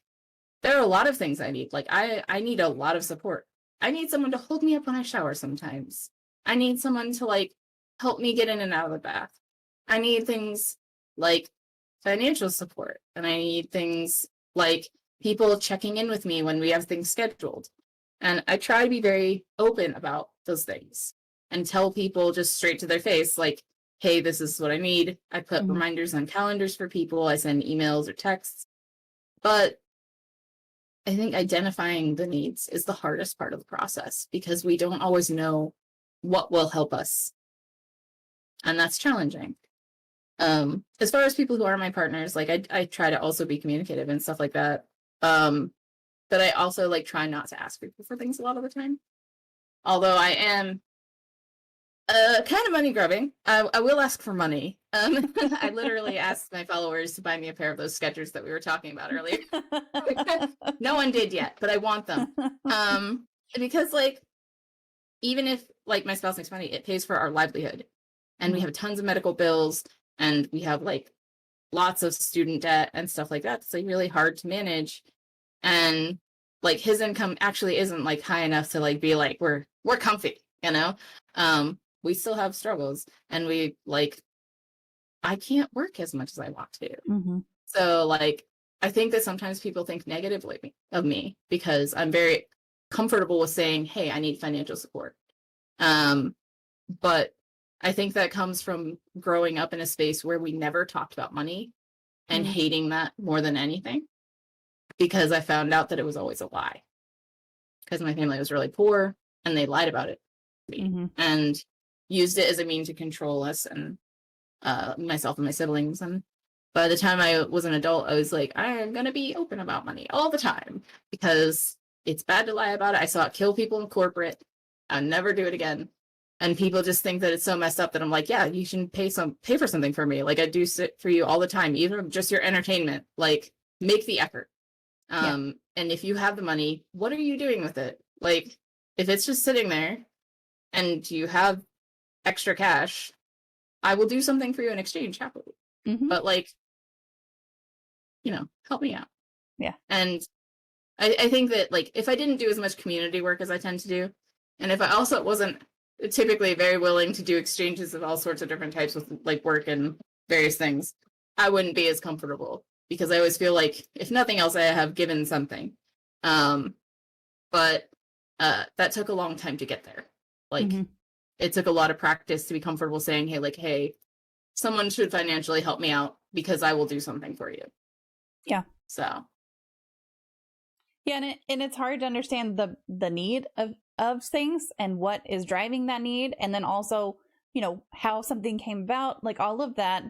there are a lot of things I need. Like I need a lot of support. I need someone to hold me up when I shower sometimes. I need someone to like help me get in and out of the bath. I need things like financial support. And I need things like people checking in with me when we have things scheduled. And I try to be very open about those things and tell people just straight to their face, like, hey, this is what I need. I put reminders on calendars for people. I send emails or texts. But I think identifying the needs is the hardest part of the process because we don't always know what will help us. And that's challenging. As far as people who are my partners, like I try to also be communicative and stuff like that. But I also like try not to ask people for things a lot of the time. Although I am kind of money grubbing. I will ask for money. I literally asked my followers to buy me a pair of those Skechers that we were talking about earlier. No one did yet, but I want them. Because like, even if like my spouse makes money, it pays for our livelihood. And we have tons of medical bills and we have like lots of student debt and stuff like that. It's like really hard to manage. And like his income actually isn't like high enough to like be like, we're comfy, you know? We still have struggles and we like, I can't work as much as I want to. So like, I think that sometimes people think negatively of me because I'm very comfortable with saying, hey, I need financial support. But I think that comes from growing up in a space where we never talked about money and hating that more than anything, because I found out that it was always a lie because my family was really poor and they lied about it and used it as a means to control us and myself and my siblings. And by the time I was an adult, I was like, I'm going to be open about money all the time because it's bad to lie about it. I saw it kill people in corporate. I'll never do it again. And people just think that it's so messed up that I'm like, yeah, you should pay for something for me. Like I do sit for you all the time, even just your entertainment, like make the effort. And if you have the money, what are you doing with it? Like if it's just sitting there and you have extra cash, I will do something for you in exchange happily. But like, you know, help me out. Yeah. And I think that like, if I didn't do as much community work as I tend to do, and if I also wasn't typically very willing to do exchanges of all sorts of different types with like work and various things, I wouldn't be as comfortable because I always feel like if nothing else, I have given something. But that took a long time to get there. Like it took a lot of practice to be comfortable saying, hey, someone should financially help me out because I will do something for you. Yeah. So. Yeah. And it's hard to understand the need of things and what is driving that need. And then also, you know, how something came about, like all of that.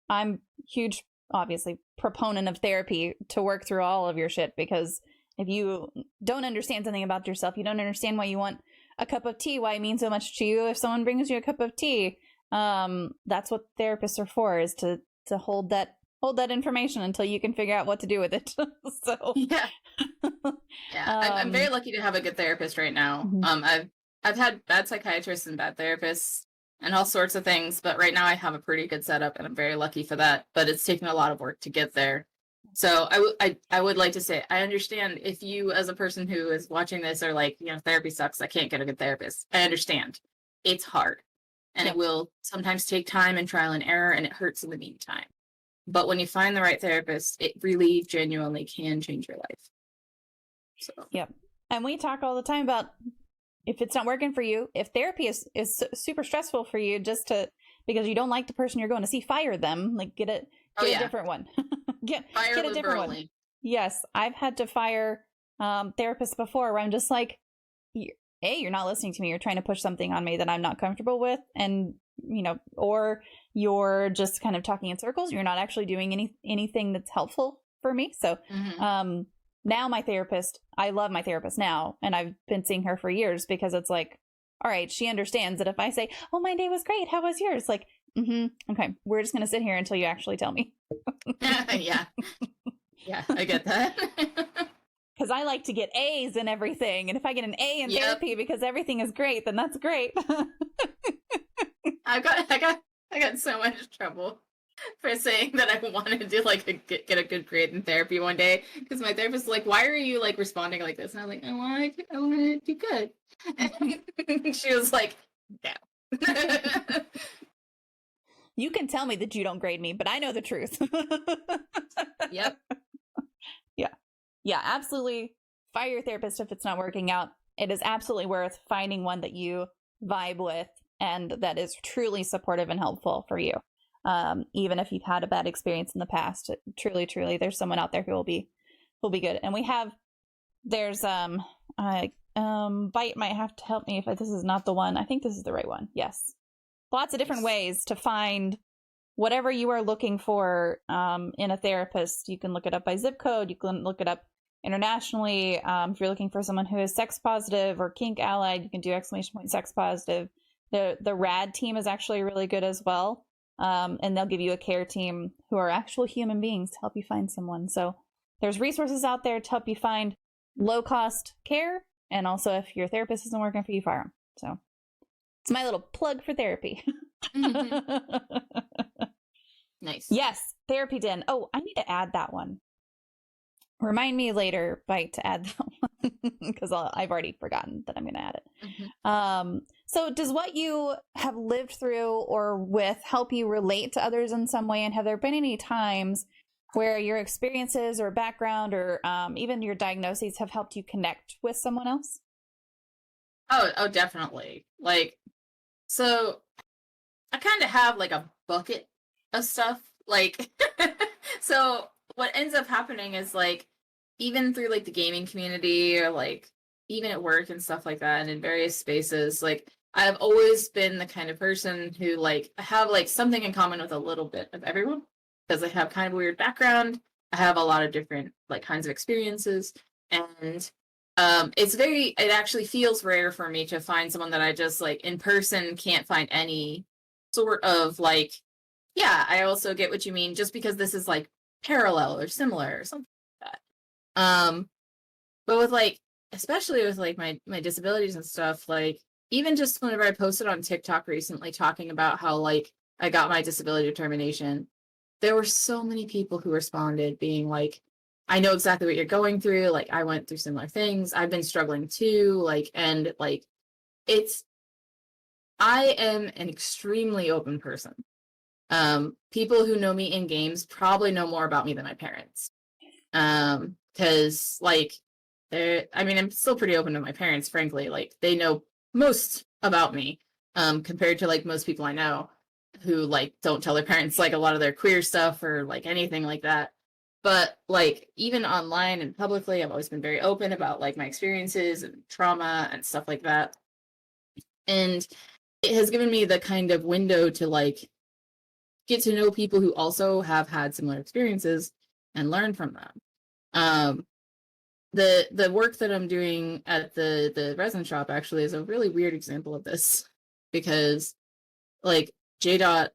I'm huge, obviously, proponent of therapy to work through all of your shit, because if you don't understand something about yourself, you don't understand why you want a cup of tea, why it means so much to you if someone brings you a cup of tea. That's what therapists are for, is to hold that information until you can figure out what to do with it. So yeah. I'm very lucky to have a good therapist right now. I've had bad psychiatrists and bad therapists and all sorts of things, but right now I have a pretty good setup and I'm very lucky for that, but it's taken a lot of work to get there. So I would like to say, I understand if you as a person who is watching this are like, you know, therapy sucks, I can't get a good therapist. I understand. It's hard and it will sometimes take time and trial and error and it hurts in the meantime. But when you find the right therapist, it really genuinely can change your life. So. Yep. And we talk all the time about if it's not working for you, if therapy is super stressful for you, because you don't like the person you're going to see, fire them. Like get a different one. get a different one. Yes. I've had to fire therapists before where I'm just like, A, you're not listening to me. You're trying to push something on me that I'm not comfortable with. And, you know, or you're just kind of talking in circles. You're not actually doing anything that's helpful for me. So, now my therapist, I love my therapist now, and I've been seeing her for years because it's like, all right, she understands that if I say, oh, my day was great, how was yours? Like, Okay, we're just gonna sit here until you actually tell me. Yeah. Yeah, I get that. Because I like to get A's in everything, and if I get an A in therapy because everything is great, then that's great. I got so much trouble for saying that I wanted to like get a good grade in therapy one day, because my therapist was like, "Why are you like responding like this?" And I was like, I want to do good." And she was like, "No." You can tell me that you don't grade me, but I know the truth. Yep. Yeah, absolutely. Fire your therapist if it's not working out. It is absolutely worth finding one that you vibe with and that is truly supportive and helpful for you. Even if you've had a bad experience in the past, truly, there's someone out there who will be good. And there's Bite might have to help me if this is not the one. I think this is the right one. Yes. Lots of different ways to find whatever you are looking for in a therapist. You can look it up by zip code. You can look it up internationally. If you're looking for someone who is sex positive or kink allied, you can do ! Sex positive. The RAD team is actually really good as well. And they'll give you a care team who are actual human beings to help you find someone. So there's resources out there to help you find low cost care. And also if your therapist isn't working for you, fire them. So it's my little plug for therapy. Nice. Yes, Therapy Den. Oh, I need to add that one. Remind me later, Bite, to add that one, because I've already forgotten that I'm going to add it. So does what you have lived through or with help you relate to others in some way? And have there been any times where your experiences or background or even your diagnoses have helped you connect with someone else? Oh, definitely. Like, so I kind of have like a bucket of stuff. Like, so what ends up happening is like, even through like the gaming community or like even at work and stuff like that and in various spaces, like I've always been the kind of person who like I have like something in common with a little bit of everyone, because I have kind of a weird background. I have a lot of different like kinds of experiences, and it actually feels rare for me to find someone that I just like in person can't find any sort of like, yeah, I also get what you mean, just because this is like parallel or similar or something like that. But with like, especially with like my disabilities and stuff, like even just whenever I posted on TikTok recently talking about how like I got my disability determination, there were so many people who responded being like, I know exactly what you're going through. Like I went through similar things. I've been struggling too. Like, and like, I am an extremely open person. People who know me in games probably know more about me than my parents. Because like I'm still pretty open to my parents, frankly. Like they know most about me, compared to like most people I know who like don't tell their parents like a lot of their queer stuff or like anything like that. But like even online and publicly, I've always been very open about like my experiences and trauma and stuff like that. And it has given me the kind of window to like get to know people who also have had similar experiences and learn from them. The work that I'm doing at the resin shop actually is a really weird example of this, because like JDOT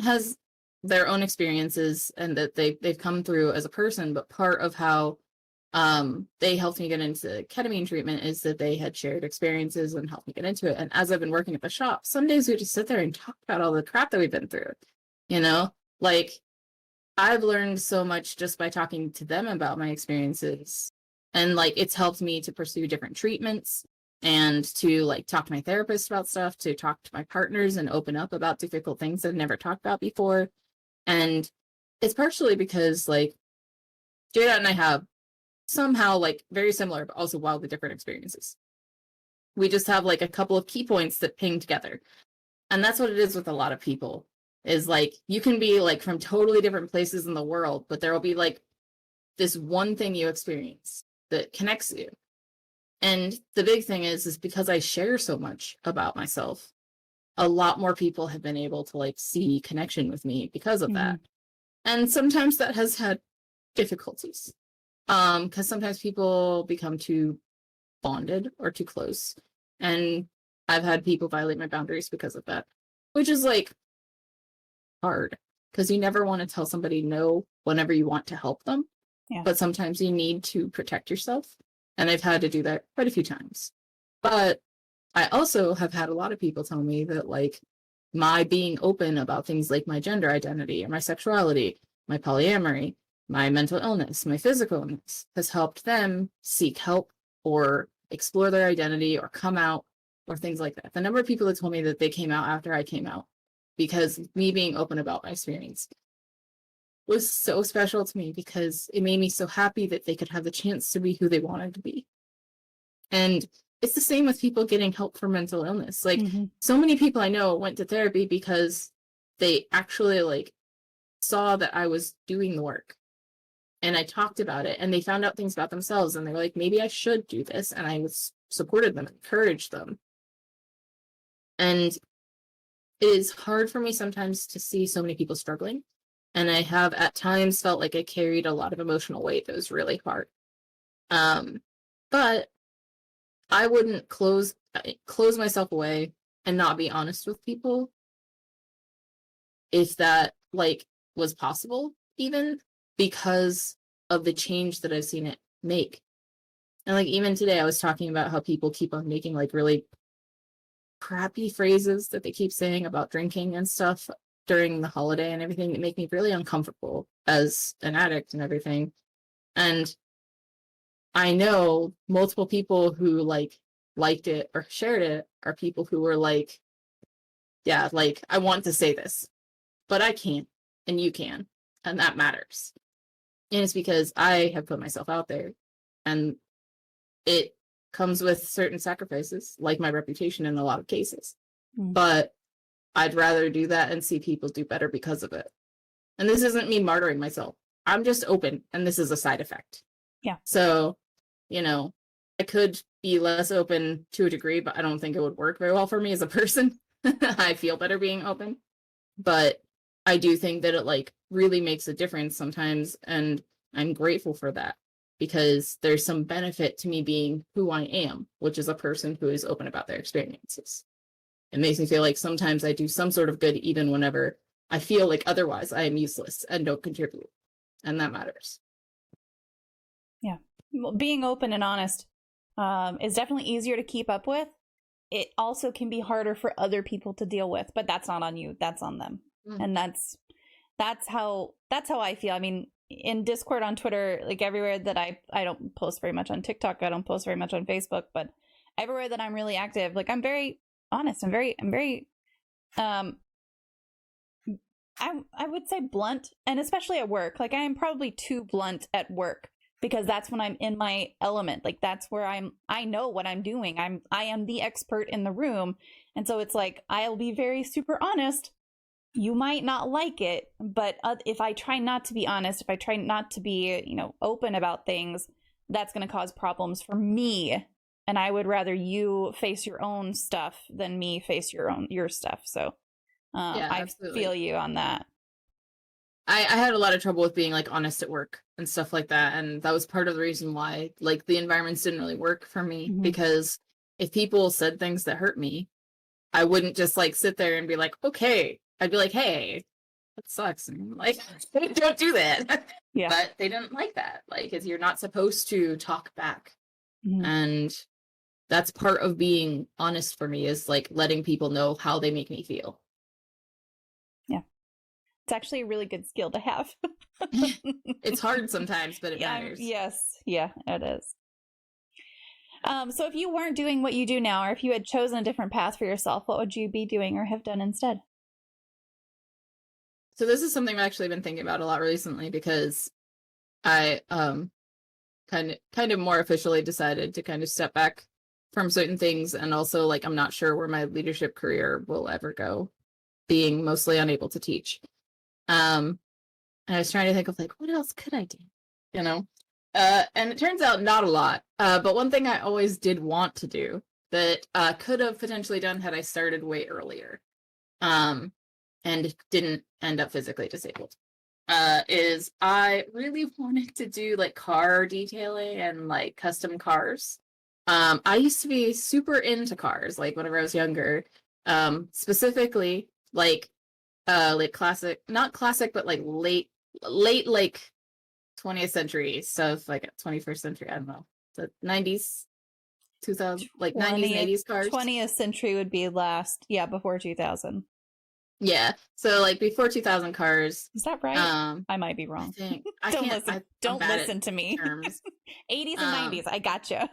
has their own experiences and that they've come through as a person, but part of how they helped me get into ketamine treatment is that they had shared experiences and helped me get into it. And as I've been working at the shop, some days we just sit there and talk about all the crap that we've been through, you know? Like I've learned so much just by talking to them about my experiences. And like it's helped me to pursue different treatments and to like talk to my therapist about stuff, to talk to my partners and open up about difficult things I've never talked about before. And it's partially because like Jada and I have somehow like very similar but also wildly different experiences. We just have like a couple of key points that ping together. And that's what it is with a lot of people, is like you can be like from totally different places in the world, but there will be like this one thing you experience that connects you. And the big thing is because I share so much about myself, a lot more people have been able to like see connection with me because of that. And sometimes that has had difficulties, because sometimes people become too bonded or too close, and I've had people violate my boundaries because of that, which is like hard because you never want to tell somebody no whenever you want to help them. Yeah. But sometimes you need to protect yourself. And I've had to do that quite a few times. But I also have had a lot of people tell me that, like, my being open about things like my gender identity or my sexuality, my polyamory, my mental illness, my physical illness has helped them seek help or explore their identity or come out or things like that. The number of people that told me that they came out after I came out because me being open about my experience was so special to me, because it made me so happy that they could have the chance to be who they wanted to be. And it's the same with people getting help for mental illness. Like, so many people I know went to therapy because they actually, like, saw that I was doing the work and I talked about it, and they found out things about themselves, and they were like, maybe I should do this. And I supported them, encouraged them. And it is hard for me sometimes to see so many people struggling. And I have at times felt like I carried a lot of emotional weight that was really hard. But I wouldn't close myself away and not be honest with people if that, like, was possible, even because of the change that I've seen it make. And, like, even today I was talking about how people keep on making, like, really crappy phrases that they keep saying about drinking and stuff during the holiday and everything that make me really uncomfortable as an addict and everything. And I know multiple people who, like, liked it or shared it are people who were like, yeah, like, I want to say this, but I can't, and you can, and that matters. And it's because I have put myself out there, and it comes with certain sacrifices, like my reputation in a lot of cases. But I'd rather do that and see people do better because of it. And this isn't me martyring myself. I'm just open, and this is a side effect. Yeah. So, you know, I could be less open to a degree, but I don't think it would work very well for me as a person. I feel better being open. But I do think that it, like, really makes a difference sometimes, and I'm grateful for that, because there's some benefit to me being who I am, which is a person who is open about their experiences. It makes me feel like sometimes I do some sort of good, even whenever I feel like otherwise I am useless and don't contribute. And that matters. Yeah. Well, being open and honest is definitely easier to keep up with. It also can be harder for other people to deal with, but that's not on you. That's on them. And that's how I feel. I mean, in Discord, on Twitter, like, everywhere that I don't post very much on TikTok. I don't post very much on Facebook, but everywhere that I'm really active, like, I'm very honest. I'm very I would say blunt, and especially at work. Like, I am probably too blunt at work, because that's when I'm in my element. Like, that's where I know what I'm doing. I am the expert in the room. And so it's like, I'll be very super honest. You might not like it, but if I try not to be honest, if I try not to be, open about things, that's going to cause problems for me. And I would rather you face your own stuff than me face your stuff. So Yeah, I absolutely. feel you on that. I had a lot of trouble with being, like, honest at work and stuff like that. And that was part of the reason why, like, the environments didn't really work for me, because if people said things that hurt me, I wouldn't just, like, sit there and be like, okay. I'd be like, hey, that sucks. And, like, don't do that. Yeah. But they didn't like that. Like, 'cause you're not supposed to talk back. And that's part of being honest for me, is, like, letting people know how they make me feel. Yeah. It's actually a really good skill to have. It's hard sometimes, but it matters. Yes. Yeah, it is. So if you weren't doing what you do now, or if you had chosen a different path for yourself, what would you be doing or have done instead? So this is something I've actually been thinking about a lot recently, because I kind of more officially decided to kind of step back from certain things, and also, like, I'm not sure where my leadership career will ever go, being mostly unable to teach. And I was trying to think of, like, what else could I do? And it turns out not a lot. But one thing I always did want to do that could have potentially done had I started way earlier, and didn't end up physically disabled, is I really wanted to do, like, car detailing and, like, custom cars. I used to be super into cars, like, whenever I was younger. Specifically, like, like classic, not classic, but like late like 20th century stuff, like 21st century, I don't know, the 90s, 2000, like 90s and 80s cars. 20th century would be before 2000. Yeah, so like before 2000 cars. Is that right? I might be wrong. Don't listen to me. 80s and 90s, I gotcha.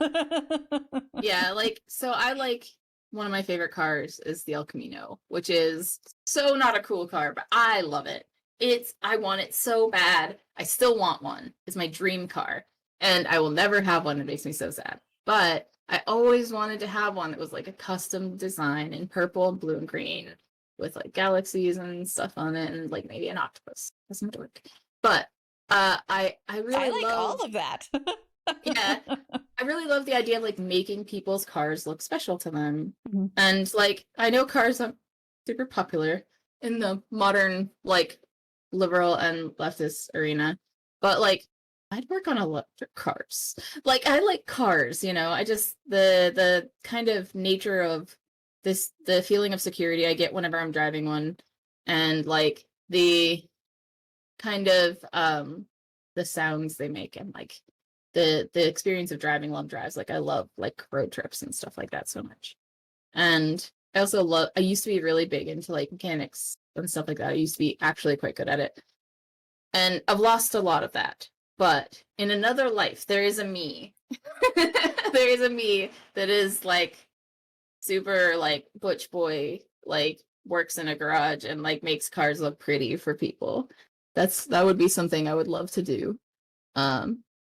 Yeah, like, so I like, one of my favorite cars is the El Camino, which is so not a cool car, but I love it. I want it so bad. I still want one. It's my dream car, and I will never have one. It makes me so sad. But I always wanted to have one that was like a custom design in purple and blue and green with like galaxies and stuff on it, and like maybe an octopus. That's not work. But I really like all of that. Yeah, I really love the idea of like making people's cars look special to them. Mm-hmm. And like, I know cars are super popular in the modern like liberal and leftist arena, but like, I'd work on electric cars. Like, I like cars, you know. I just, the kind of nature of this, the feeling of security I get whenever I'm driving one, and like the kind of the sounds they make, and like the experience of driving long drives. Like, I love like road trips and stuff like that so much. And I also I used to be really big into like mechanics and stuff like that. I used to be actually quite good at it, and I've lost a lot of that. But in another life, there is a me. There is a me that is like super like butch boy, like works in a garage and like makes cars look pretty for people. That would be something I would love to do.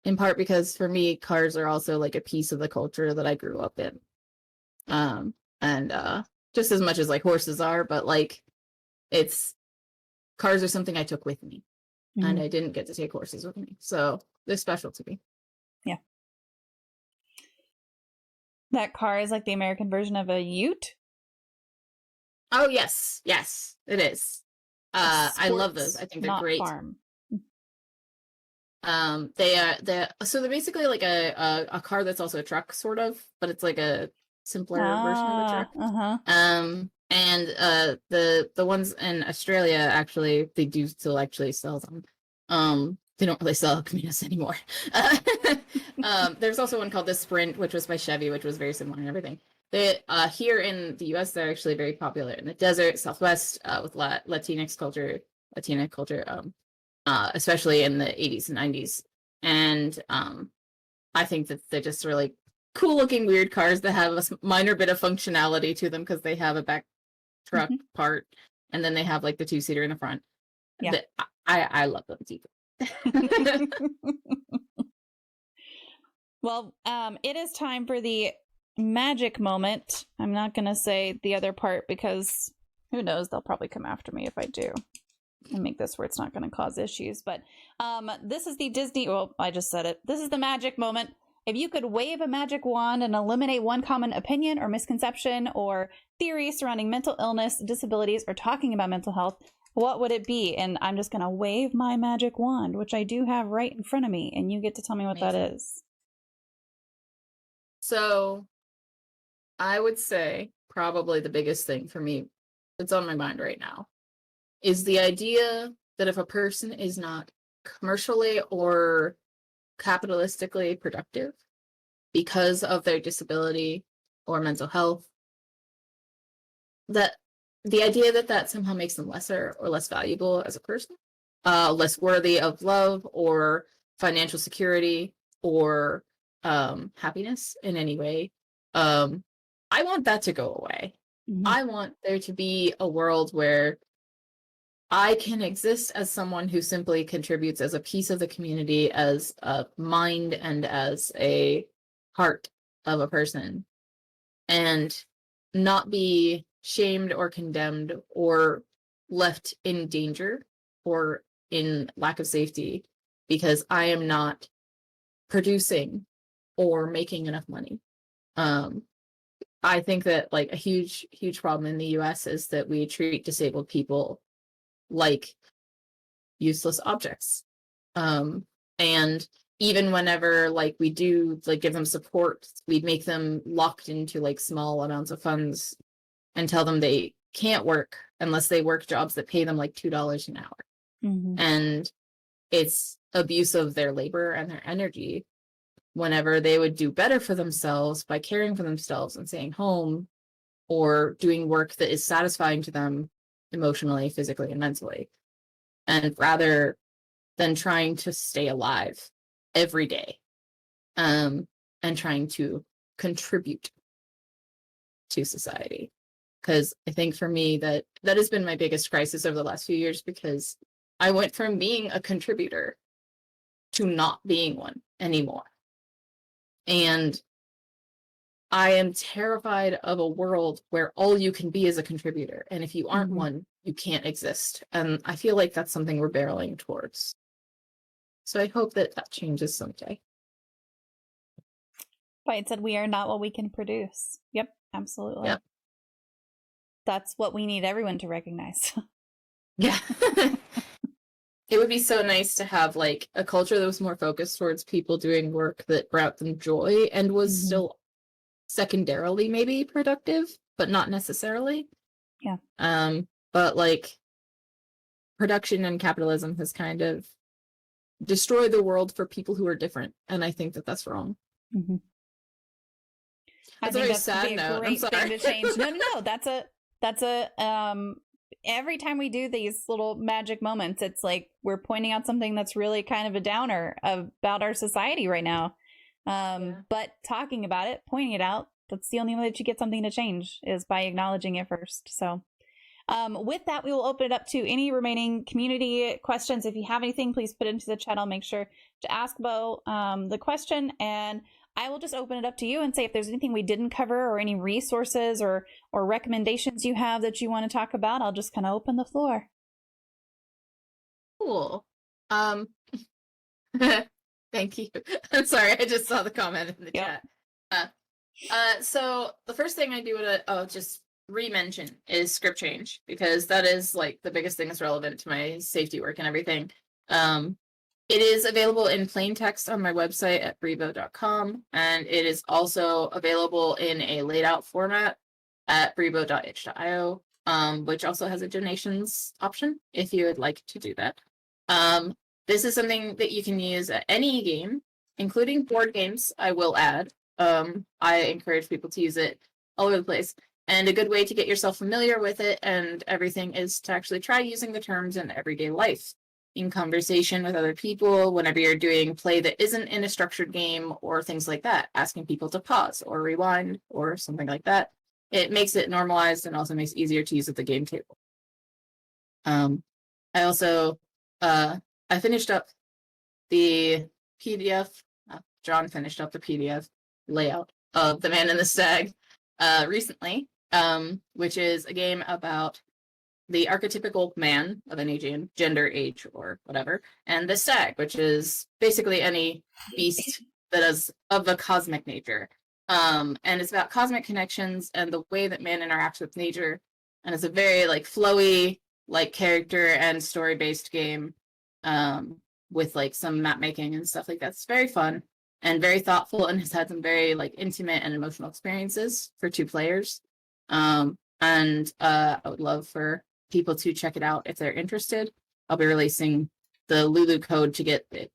In part because for me, cars are also like a piece of the culture that I grew up in. And just as much as like horses are, but like cars are something I took with me. Mm-hmm. And I didn't get to take horses with me. So they're special to me. Yeah. That car is like the American version of a ute? Oh, yes. Yes, it is. I love those. I think they're great. Farm. They're basically like a car that's also a truck, sort of, but it's like a simpler version of a truck. Uh-huh. And the ones in Australia, actually, they do still actually sell them. They don't really sell Caminos anymore. There's also one called the Sprint, which was by Chevy, which was very similar and everything. They here in the US, they're actually very popular in the desert, Southwest, with Latina culture, especially in the 80s and 90s. And I think that they're just really cool looking weird cars that have a minor bit of functionality to them, because they have a back truck part, and then they have like the 2-seater in the front. Yeah, I love them deeply. Well, it is time for the magic moment. I'm not gonna say the other part, because who knows, they'll probably come after me if I do and make this where it's not going to cause issues. But this is the Disney, well, I just said it, this is the magic moment. If you could wave a magic wand and eliminate one common opinion or misconception or theory surrounding mental illness, disabilities, or talking about mental health, what would it be? And I'm just going to wave my magic wand, which I do have right in front of me, and you get to tell me what Amazing. That is. So I would say probably the biggest thing for me that's on my mind right now is the idea that if a person is not commercially or capitalistically productive because of their disability or mental health, that the idea that somehow makes them lesser or less valuable as a person, less worthy of love or financial security or happiness in any way, I want that to go away. Mm-hmm. I want there to be a world where I can exist as someone who simply contributes as a piece of the community, as a mind and as a heart of a person, and not be shamed or condemned or left in danger or in lack of safety because I am not producing or making enough money. I think that like a huge problem in the US is that we treat disabled people like useless objects. And even whenever like we do like give them support, we make them locked into like small amounts of funds and tell them they can't work unless they work jobs that pay them like $2 an hour. And it's abuse of their labor and their energy whenever they would do better for themselves by caring for themselves and staying home or doing work that is satisfying to them emotionally, physically, and mentally. And rather than trying to stay alive every day, and trying to contribute to society. Because I think for me that has been my biggest crisis over the last few years, because I went from being a contributor to not being one anymore. And I am terrified of a world where all you can be is a contributor. And if you aren't one, you can't exist. And I feel like that's something we're barreling towards. So I hope that that changes someday. White said, we are not what we can produce. Yep, absolutely. Yep. That's what we need everyone to recognize. Yeah. It would be so nice to have like a culture that was more focused towards people doing work that brought them joy and was still secondarily maybe productive, but not necessarily. Yeah. But like production and capitalism has kind of destroyed the world for people who are different, and I think that that's wrong. That's a very sad note. I'm sorry. Thing to change. No. That's a every time we do these little magic moments, it's like we're pointing out something that's really kind of a downer about our society right now. But talking about it, pointing it out, that's the only way that you get something to change, is by acknowledging it first. So with that, we will open it up to any remaining community questions. If you have anything, please put it into the chat. I'll make sure to ask Beau the question, and I will just open it up to you and say if there's anything we didn't cover or any resources or recommendations you have that you want to talk about. I'll just kind of open the floor. Cool. Thank you. I'm sorry, I just saw the comment in the chat. So the first thing I do want to just re-mention is script change, because that is like the biggest thing that's relevant to my safety work and everything. It is available in plain text on my website at brebo.com, and it is also available in a laid out format at brebo.itch.io, which also has a donations option if you would like to do that. This is something that you can use at any game, including board games, I will add. I encourage people to use it all over the place. And a good way to get yourself familiar with it and everything is to actually try using the terms in everyday life, in conversation with other people, whenever you're doing play that isn't in a structured game or things like that, asking people to pause or rewind or something like that. It makes it normalized and also makes it easier to use at the game table. I also, I finished up the PDF, John finished up the PDF layout of The Man and the Stag recently, which is a game about the archetypical man of any gender, age, or whatever, and the stag, which is basically any beast that is of a cosmic nature. And it's about cosmic connections and the way that man interacts with nature. And it's a very like flowy, like character and story-based game, with like some map making and stuff like that. It's very fun and very thoughtful, and has had some very like intimate and emotional experiences for 2 players. And I would love for people to check it out if they're interested. I'll be releasing the Lulu code to get it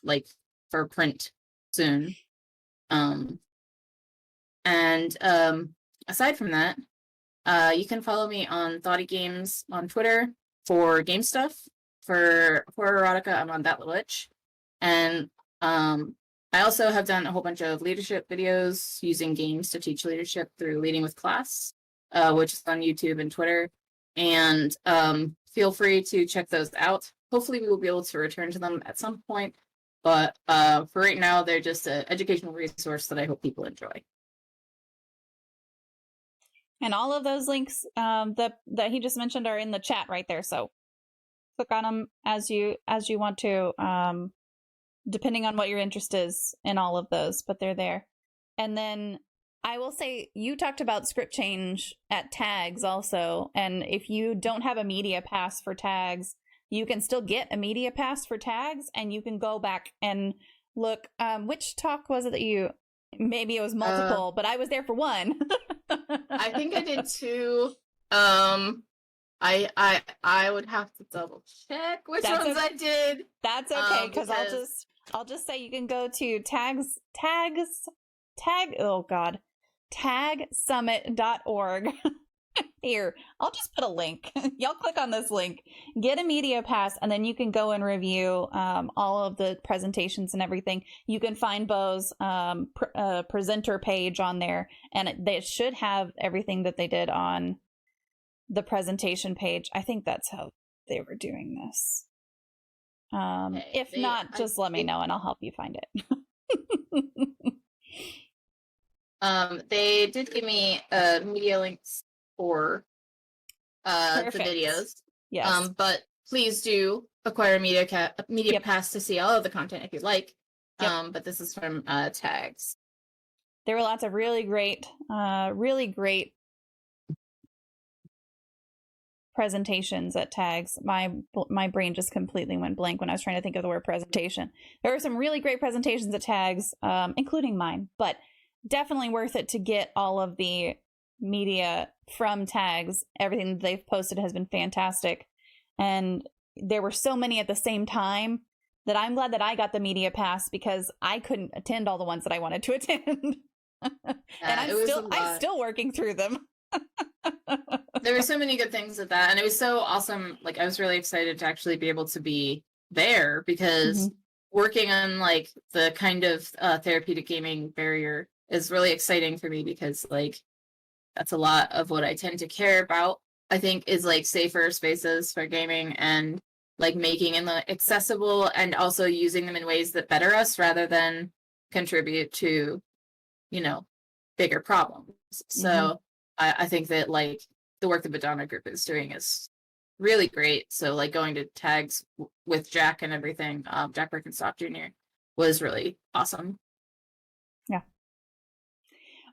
like for print soon. Aside from that, you can follow me on Thoughty Games on Twitter for game stuff. For erotica, I'm on That Little Itch. And I also have done a whole bunch of leadership videos using games to teach leadership through Leading with Class, which is on YouTube and Twitter. And feel free to check those out. Hopefully we will be able to return to them at some point. But for right now, they're just an educational resource that I hope people enjoy. And all of those links that he just mentioned are in the chat right there. So click on them as you want to, depending on what your interest is in all of those, but they're there. And then I will say, you talked about script change at tags also. And if you don't have a media pass for tags, you can still get a media pass for tags, and you can go back and look. Which talk was it that maybe it was multiple, but I was there for one. I think I did 2. I would have to double check which ones I did. That's okay, because I'll just say you can go to tagsummit.org. Here, I'll just put a link. Y'all click on this link, get a media pass, and then you can go and review all of the presentations and everything. You can find Beau's presenter page on there, and they should have everything that they did on the presentation page. I think that's how they were doing this. If not, just let me know and I'll help you find it. They did give me media links for the videos. Yes. But please do acquire a media pass to see all of the content if you'd like. But this is from Tags. There were lots of really great presentations at Tags. My brain just completely went blank when I was trying to think of the word presentation. There were some really great presentations at Tags, including mine, but definitely worth it to get all of the media from Tags. Everything that they've posted has been fantastic, and there were so many at the same time that I'm glad that I got the media pass, because I couldn't attend all the ones that I wanted to attend. And I'm still working through them. There were so many good things with that, and it was so awesome. Like, I was really excited to actually be able to be there, because working on like the kind of therapeutic gaming barrier is really exciting for me, because like that's a lot of what I tend to care about. I think is like safer spaces for gaming, and like making them accessible, and also using them in ways that better us rather than contribute to, bigger problems. So I think that like the work the Badana group is doing is really great. So like going to Tags with Jack and everything, Jack Birkenstock Jr. was really awesome. Yeah.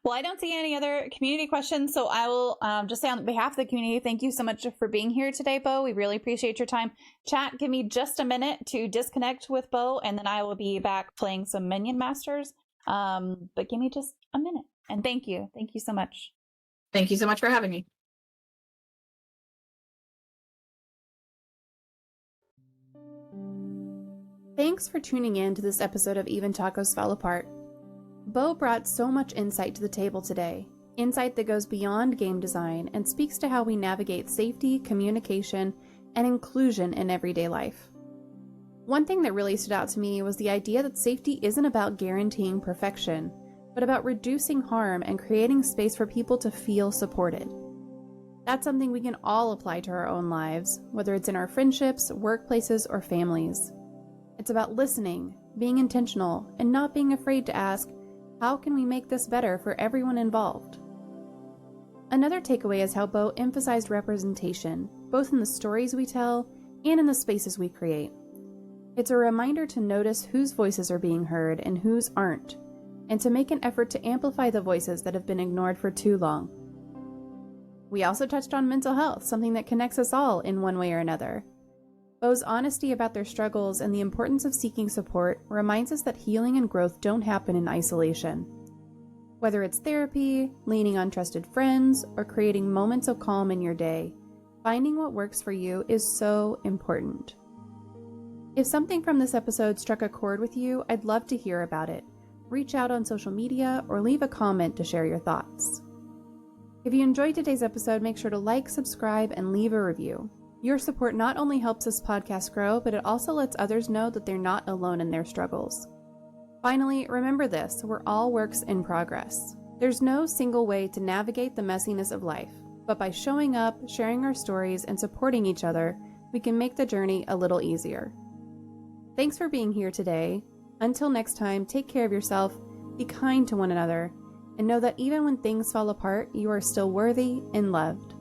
Well, I don't see any other community questions, so I will just say on behalf of the community, thank you so much for being here today, Beau. We really appreciate your time. Chat, give me just a minute to disconnect with Beau, and then I will be back playing some Minion Masters. But give me just a minute. And thank you. Thank you so much. Thank you so much for having me. Thanks for tuning in to this episode of Even Tacos Fall Apart. Beau brought so much insight to the table today, insight that goes beyond game design and speaks to how we navigate safety, communication, and inclusion in everyday life. One thing that really stood out to me was the idea that safety isn't about guaranteeing perfection, but about reducing harm and creating space for people to feel supported. That's something we can all apply to our own lives, whether it's in our friendships, workplaces, or families. It's about listening, being intentional, and not being afraid to ask, how can we make this better for everyone involved? Another takeaway is how Beau emphasized representation, both in the stories we tell and in the spaces we create. It's a reminder to notice whose voices are being heard and whose aren't, and to make an effort to amplify the voices that have been ignored for too long. We also touched on mental health, something that connects us all in one way or another. Beau's honesty about their struggles and the importance of seeking support reminds us that healing and growth don't happen in isolation. Whether it's therapy, leaning on trusted friends, or creating moments of calm in your day, finding what works for you is so important. If something from this episode struck a chord with you, I'd love to hear about it. Reach out on social media or leave a comment to share your thoughts. If you enjoyed today's episode, make sure to like, subscribe, and leave a review. Your support not only helps this podcast grow, but it also lets others know that they're not alone in their struggles. Finally, remember this, we're all works in progress. There's no single way to navigate the messiness of life, but by showing up, sharing our stories, and supporting each other, we can make the journey a little easier. Thanks for being here today. Until next time, take care of yourself, be kind to one another, and know that even when things fall apart, you are still worthy and loved.